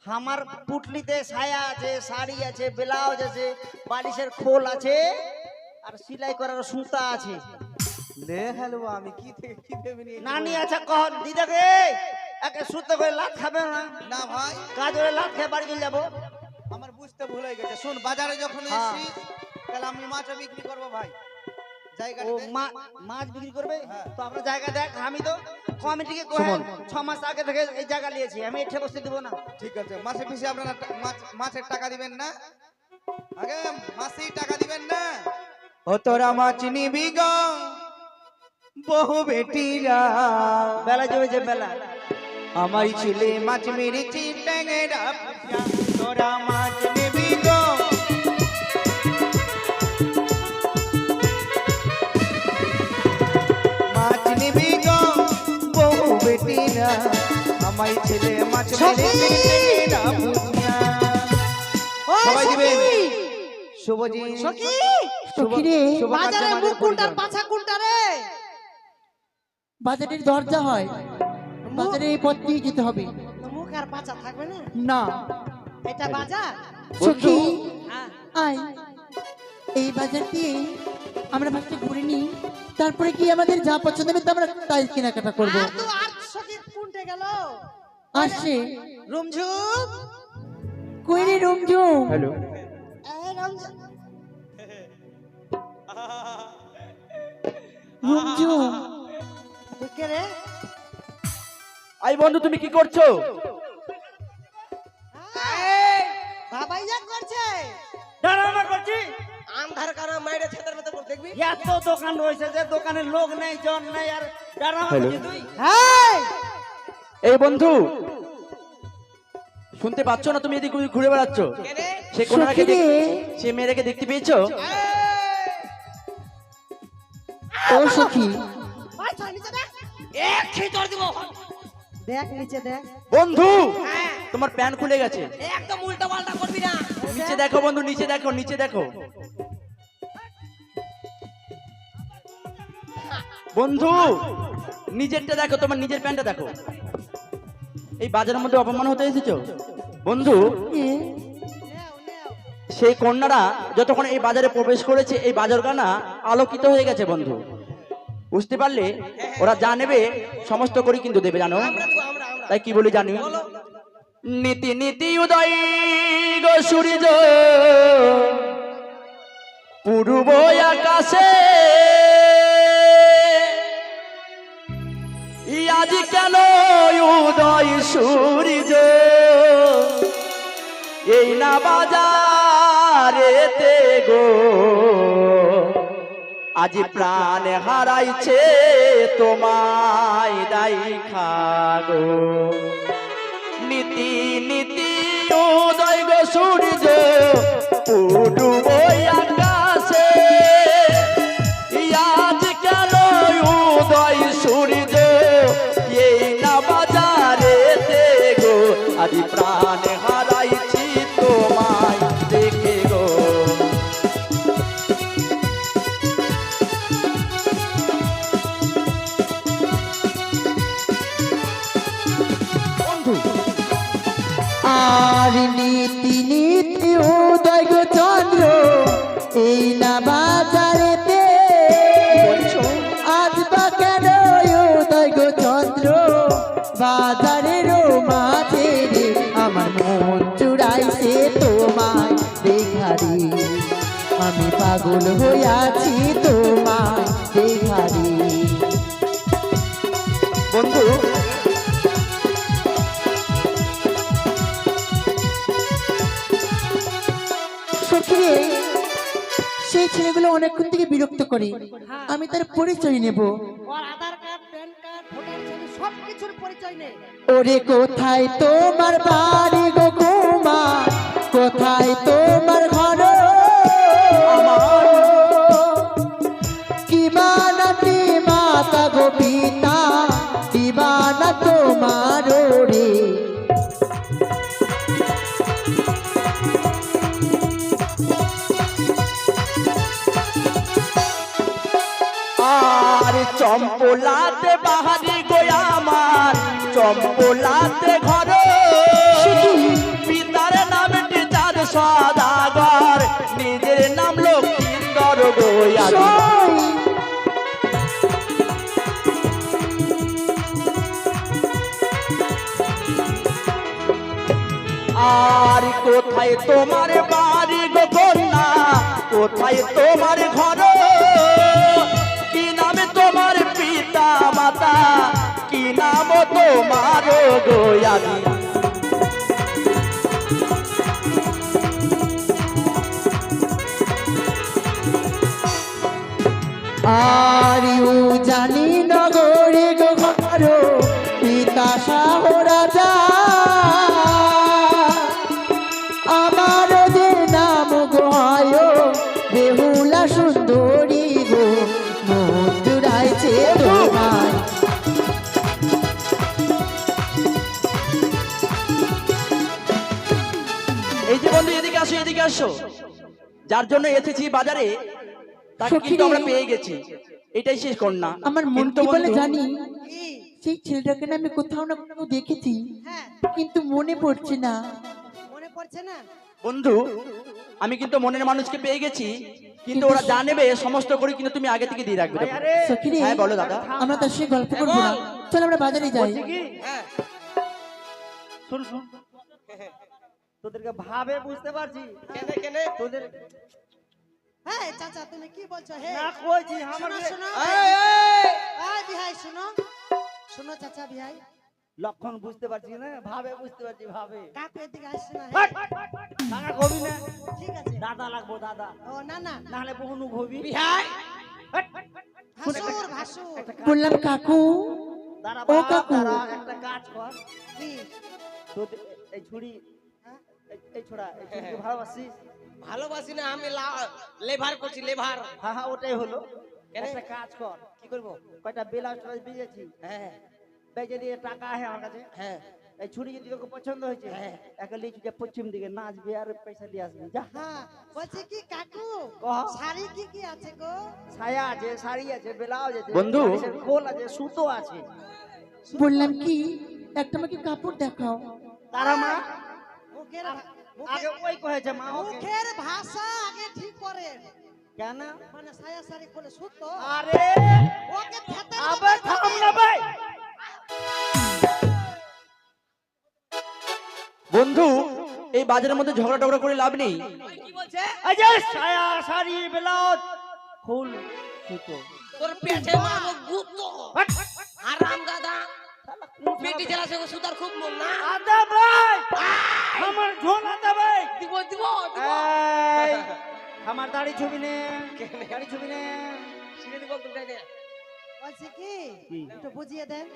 আমার পুটলিতে ছায়া আছে শাড়ি আছে ব্লাউজ আছে বালিশের খোল আছে আর সেলাই করার সুতা আছে লে হ্যালো আমি কি থেকে কি ভেবে নিয়ে নানি আছে কহ দিদাকে একে সুতো করে লাত খাবে না না ভাই কাজ করে লাত খেয়ে বাড়ি চলে যাবো আমার বুঝতে ভুল হয়ে গেছে শুন বাজারে যখন হ্যাঁ। এসেছি তাহলে আমি মাছ বিক্রি করবো ভাই জায়গা ও মাছ বিক্রি করবে হ্যাঁ। তো আপনার জায়গা দেখ আমি তো কমিটিকে কহে 6 মাস আগে থেকে এই জায়গা নিয়েছি আমি এঠে বসতে দেবো না ঠিক আছে মাসে পিছে আপনারা মাছের টাকা দিবেন না আগে মাসেই টাকা দিবেন না ও তোরা মাছ নিবি গো বহু বেটিরা বেলা জমেছে বেলা আমার ছেলে মাছ মেরেছি ট্যাংরা পুঁটিয়া তোরা মাছ নিবি গো মাছ নিবি গো বহু বেটিরা আমার ছেলে মাছ মেরেছি ট্যাংরা পুঁটিয়া সবাই দিবেন শুভজি সখী সখী রে, বাজারে মুখ কোনটার পাছা কোনটা রে বাজারের দরজা হয় বাজারে এই পথ দিয়ে যেতে হবে তো মুখ আর পাছা থাকবে না না এটা বাজার সখী হ্যাঁ আয় এই বাজার দিয়ে আমরা ফার্স্টে ঘুরে নিই তারপরে কি আমাদের যা পছন্দ হবে তা আমরা তাই কেনাকাটা করবো আর তো আর সখী কোনটা গেল আসছে রুমঝুম কই রে রুমঝুম হ্যালো এই রুমঝুম রুমঝুম তুই কে রে আই বন্ধু তুমি কি করছো? বাবাই যা করছে ড্রামা করছি। আন্ধার কানা মাইরে ছেদের মতো করে দেখবি। এত দোকান রয়েছে যে দোকানে লোক নেই, জন নেই, আর ড্রামা হ্যালো। করছি তুই। হ্যাঁ এই বন্ধু শুনতে পাচ্ছ না? তুমি এদিকে ঘুরে বেড়াচ্ছ। কেনে? সে কোনাকে সখী রে। সে মেয়েটাকে দেখতে পেয়েছো? ও সখী, ওই চল নিচে দেখ এক খিচড় দিব। দেখ নিচে দেখ বন্ধু হ্যাঁ, তোমার প্যান্ট খুলে গেছে। একদম উল্টা পাল্টা করবি না। নিচে দেখো বন্ধু, নিচে দেখো, নিচে দেখো বন্ধু, নিজেরটা দেখো, তোমার নিজের প্যান্টটা দেখো। এই বাজারের মধ্যে অপমান হতে এসেছো বন্ধু? সেই কন্যারা যতক্ষণ এই বাজারে প্রবেশ করেছে, এই বাজারখানা আলোকিত হয়ে গেছে বন্ধু। বুঝতে পারলে? ওরা যা নেবে সমস্ত করে কিন্তু দেবে, জানো? আমরা দেবো, আমরা। তাই কি বলি জানি? নীতি নীতি উদয় গো সূর্য পূর্ব আকাশে, আজ কেন উদয় সূর্য এই না বাজারেতে গো, আজ প্রাণ হারাইছে তোমায় দেখা গো। নীতি নীতি উদয় গো সূর্য পূর্ব আকাশে, আজ কেন উদয় সূর্য এই না বাজারেতে গো, আজ প্রাণ হারাইছি তোমায় দেখে গো। বন্ধু আর নীতি নীতি উদয় গো চন্দ্র এই না বাজারেতে, বলছো? আজ বা কেন উদয় গো চন্দ্র বাজারের মাঝে রে, আমার মন চুরাইছে তোমায় দেখারি, আমি পাগল হইয়াছি তোমায় দেখারি। বন্ধু সখী রে, সেই ছেলেগুলো অনেকক্ষণ থেকে বিরক্ত করে, আমি তার পরিচয় নেব। ওর আধার কার্ড প্যান কার্ড ভোটার ছবি সব কিছুর পরিচয় নেই। ওরে কোথায় তোমার বাড়ি গো কুমা, কোথায় তোমার ঘর, কি বানাতে মাতা গো পিতা, কি বানা তোমার রে। আর চম্পলাতে বাহারি গোয়া আমার, চম্পলাতে ঘর, পিতার নামটি চাঁদ সদাগর, নিজের নাম লক্ষ্মীন্দর গোয়া। আর কোথায় তোমার বাড়ি গো কন্যা, কোথায় তোমার ঘর, কি নামে তোমার পিতা মাতা, কি নাম তোমার গোয়াদি। আর জানি নগরে গো ঘর, পিতা শাহ রাজা, আমার যে নাম গো হয় বেহুলা সুন্দরী গো, মন জুড়াইছে তোমায়। এই যে বন্ধু এদিকে আসো, এদিকে আসো। যার জন্য এসেছি বাজারে তাকে সখী কিন্তু রে। আমরা পেয়ে গেছি। এটাই শেষ কন্যা। আমার মন কিন্তু কি বলে বন্ধু, জানি, কি? সেই ছেলেটাকে না আমি কোথাও না কোথাও দেখেছি, হ্যাঁ কিন্তু মনে পড়ছে না। মনে পড়ছে না? বন্ধু আমি কিন্তু মনের মানুষকে পেয়ে গেছি, কিন্তু ওরা যা নেবে সমস্ত করে কিন্তু তুমি আগে থেকে দিয়ে রাখবে। ভাই, দেখো। আরে সখী রে, হ্যাঁ বলো দাদা। আমরা তার সঙ্গে গল্প করবো না, চল আমরা বাজারে যাই। বলছি কি, হ্যাঁ, শুন শুন, তোদেরকে ভাবে বুঝতে পারছি কেনে কেনে? তোদের হ্যাঁ চাচা তুমি কি বলছো? হে না কইছি আমার শোনো শোনো এই, এই, এই বিহাই শোনো শোনো চাচা বিহাই, লক্ষণ বুঝতে পারছি না, ভাবে বুঝতে পারছি, ভাবে। কাকু এদিকে আসছে না হাট! কাকা কবি না, ঠিক আছে দাদা লাগবো, দাদা, ও না না না হলে বহুনু কবি। বিহাই ভাসুর ভাসুর বললাম কাকু, দাঁড়া ও বাপ, কাকু। দাঁড়া, একটা কাজ কর, কি এই ছুরি, হ্যাঁ? এই ছোড়া, এই ছুরি ভালোবাসিস? ভালোবাসি না আমি লেভার করছি লেভার হ্যাঁ হ্যাঁ, ওটাই হলো। কেন? একটা কাজ কর, কি করবো কয়টা ব্লাউজ ট্লাউজ বেজেছি, হ্যাঁ বেজে দিয়ে টাকা আছে আমার কাছে, হ্যাঁ এই ছুরি যদি তোকে পছন্দ হয়েছে, হ্যাঁ। একটা লিচু যে পশ্চিম দিকে নাচবি আর পয়সা দিয়ে আসবি, যা। হ্যাঁ বলছি কি কাকু কহ। শাড়ি কি কি আছে গো ছায়া আছে, শাড়ি আছে, ব্লাউজ আছে, বন্ধু। বালিশের খোল আছে, সুতো আছে। বললাম কি একটা আমাকে কাপড় দেখাও। তারা মা মুখের আগে ওই কয়েছে মা ওকে। মুখের ভাষা আগে ঠিক করে কেন? মানে সায়া শাড়ি খুলে সুতো আরে ওকে ফেতে আবে থাম না ভাই। বন্ধু, এই বাজারের মধ্যে ঝগড়া টগড়া করে লাভ নেই। কি বলছে এই যে ছায়া, শাড়ি, ব্লাউজ, ফুল, সুতো। তোর পেটে মারবো গুতো আরাম দাদা পেটি চালাছে সুতার খুব মন না আদা ভাই, আমার ঝোল আদা ভাই। দিব দিব এই, আমার দাড়ি ছবি নে, দাড়ি ছবি নে। সিঁড়ি দিব দুটাই দে বলছি কি কি? একটু বুঝিয়ে দেন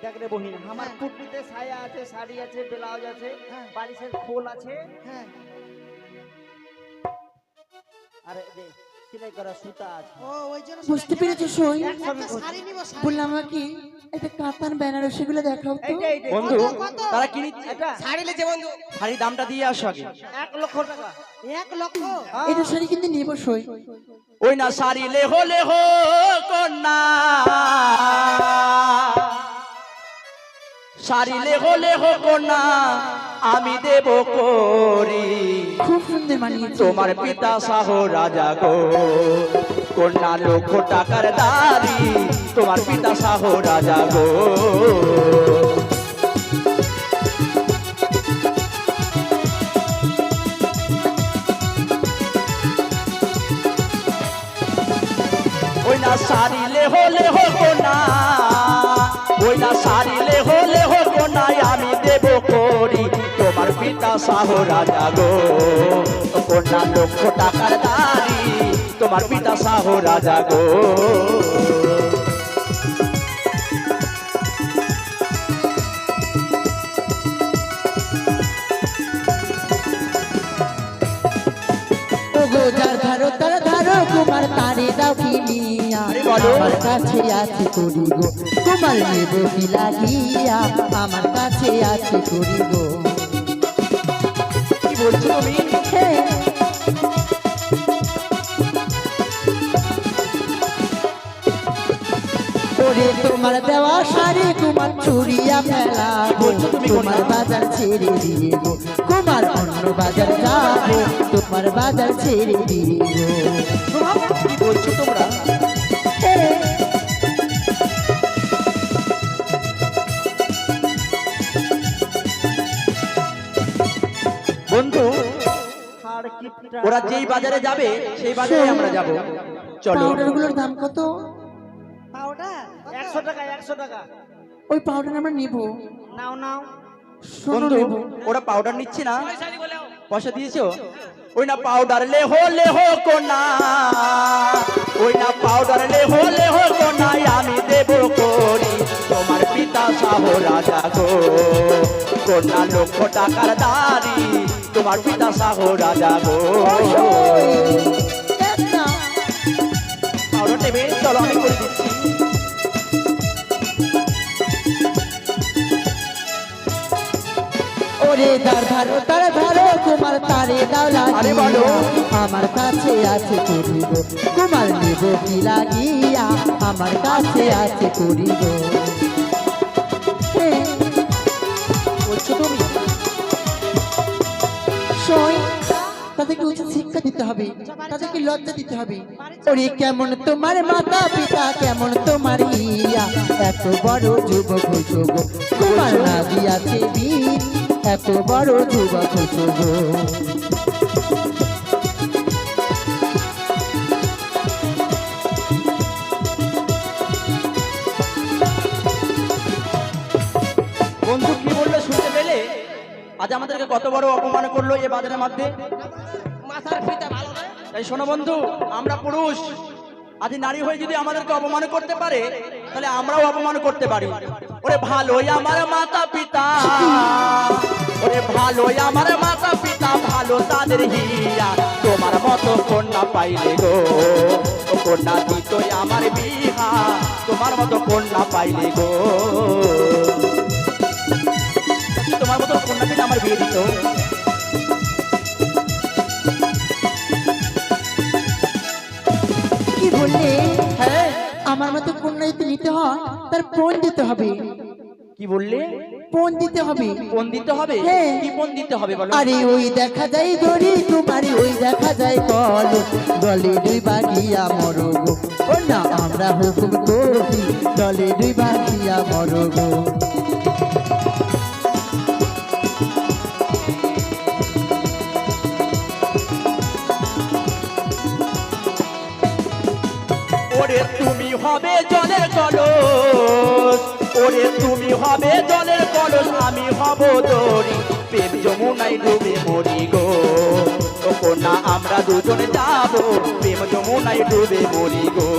দেখ রে বহিন, আমার হ্যাঁ। টুপিতে ছায়া আছে, শাড়ি আছে, ব্লাউজ আছে, হ্যাঁ। বালিশের খোল আছে, হ্যাঁ আর এই যে সেলাই করা সুতা আছে। ও ওই জন্য বুঝতে পেরেছো সই? একসঙ্গে একটা করছি। শাড়ি নিব শাড়ি বললাম আমাকে একটা কাতান বেনারসি গুলো দেখাও তো। এইটা এইটা বন্ধু, কত? তারা কি নিচ্ছে? এটা শাড়ি লেছে বন্ধু শাড়ির দামটা দিয়ে আসো আগে। 1 লক্ষ টাকা। 1 লক্ষ এটা শাড়ি কিন্তু নিব সই। ওই না শাড়ি লেহো লেহো কন্যা, শাড়ি লেহো লেহো কন্যা আমি দেব করি, খুব সুন্দর মানিয়েছে। তোমার পিতা শাহ রাজা গো, কন্যা লক্ষ টাকার দারি, তোমার পিতা শাহ রাজা গো। ওই না সারিলে হলে হবো না, ওই না সারিলে হলে হবো না আমি দেব করি, তোমার পিতা শাহ রাজা গো, কন্যা লক্ষ টাকার দারি, তোমার পিতা শাহ রাজা গো। ওগো যার ধারো তার ধারো কুমার তারে দাও কিনিয়া, আরে বলো। আমার কাছে আছে করি গো, কুমার নেব কি লাগিয়া, আমার কাছে আছে করি গো। কি বলছো তুমি? হে, ওরে তোমার দেওয়া শাড়ি কুমার চুরিয়া ফেলা গো, তোমার বাজার ছেড়ে দিয়ে গো, কুমার অন্য বাজার যাবো, তোমার বাজার ছেড়ে দিয়ে গো। কি বলছো তোমরা? হে, বন্ধু, আর কিপটা ওরা যেই বাজারে যাবে সেই বাজারে আমরা যাব, চলো। পাউডার গুলোর দাম কত? পাউডার 100 টাকা, 100 টাকা। ওই পাউডার আমরা নিব। নাও নাও। শোনো বন্ধু, নেব। ওরা পাউডার নিচ্ছে না, শাড়ি বলে পয়সা দিয়েছো? ওই না পাউডার লেহো লেহো কোনা, ওই না পাউডার লেহো লেহো কোনা আমি দেব করি, তোমার পিতা শাহ রাজা গো, কন্যা লক্ষ টাকার দারি, তোমার পিতা শাহ রাজা গো। দেখ না, পাউডার নেবে? চলো আমি করে দিচ্ছি। ওরে তার ধারো তার ধারো কুমার তারে দাও আরে বলো। লাগিয়া, আমার কাছে আছে করিব, কুমার নেব কি লাগিয়া, আমার কাছে আছে করিব। হে, বলছো তুমি? শোন, তাদেরকে উচিত শিক্ষা দিতে হবে, তাদেরকে লজ্জা দিতে হবে। ওরে কেমন তোমার মাতা পিতা, কেমন তোমার ইয়া, এত বড় যুবক হইছো গো, তোমার না দিয়াছে বীর, এত বড় যুবক হইছো গো। বন্ধু কি বললো শুনতে পেলে? আজ আমাদেরকে কত বড় অপমান করলো এ বাজারের মধ্যে। মাথার ফিতা ভালো না? তাই শোনো বন্ধু, আমরা পুরুষ, আজ নারী হয়ে যদি আমাদেরকে অপমান করতে পারে তাহলে আমরাও অপমান করতে পারি। ওরে ভালোই আমার মাতা পিতা, ওরে ভালোই আমার মাতা পিতা, ভালো তাদের হিয়া, তোমার মতো কন্যা পাইলে গো, ও কন্যা দিতই আমার বিহা, তোমার মতো কন্যা পাইলে গো, তোমার মতো কন্যা পেলে আমার বিয়ে দিত। কি বললে? হ্যাঁ, আমার মতো কন্যা যদি নিতে হয় তার পণ দিতে হবে। কি বললে? পণ দিতে হবে। কোন দিতে হবে? হ্যাঁ। কি কোন দিতে হবে বলো? আরে ওই দেখা যায় দড়ি তোমার, ওই দেখা যায় কল, দলে দুই বাগিয়া মরো গো, ও না আমরা হুকুম করি, দলে দুই বাগিয়া মরো গো। ওরে তুমি হবে জলের কলস, ওরে তুমি হবে জলের কলস, আমি হব দড়ি, প্রেম যমুনায় ডুবে মরি গো, ও কন্যা আমরা দুজনে যাবো, প্রেম যমুনায় ডুবে মরি গো।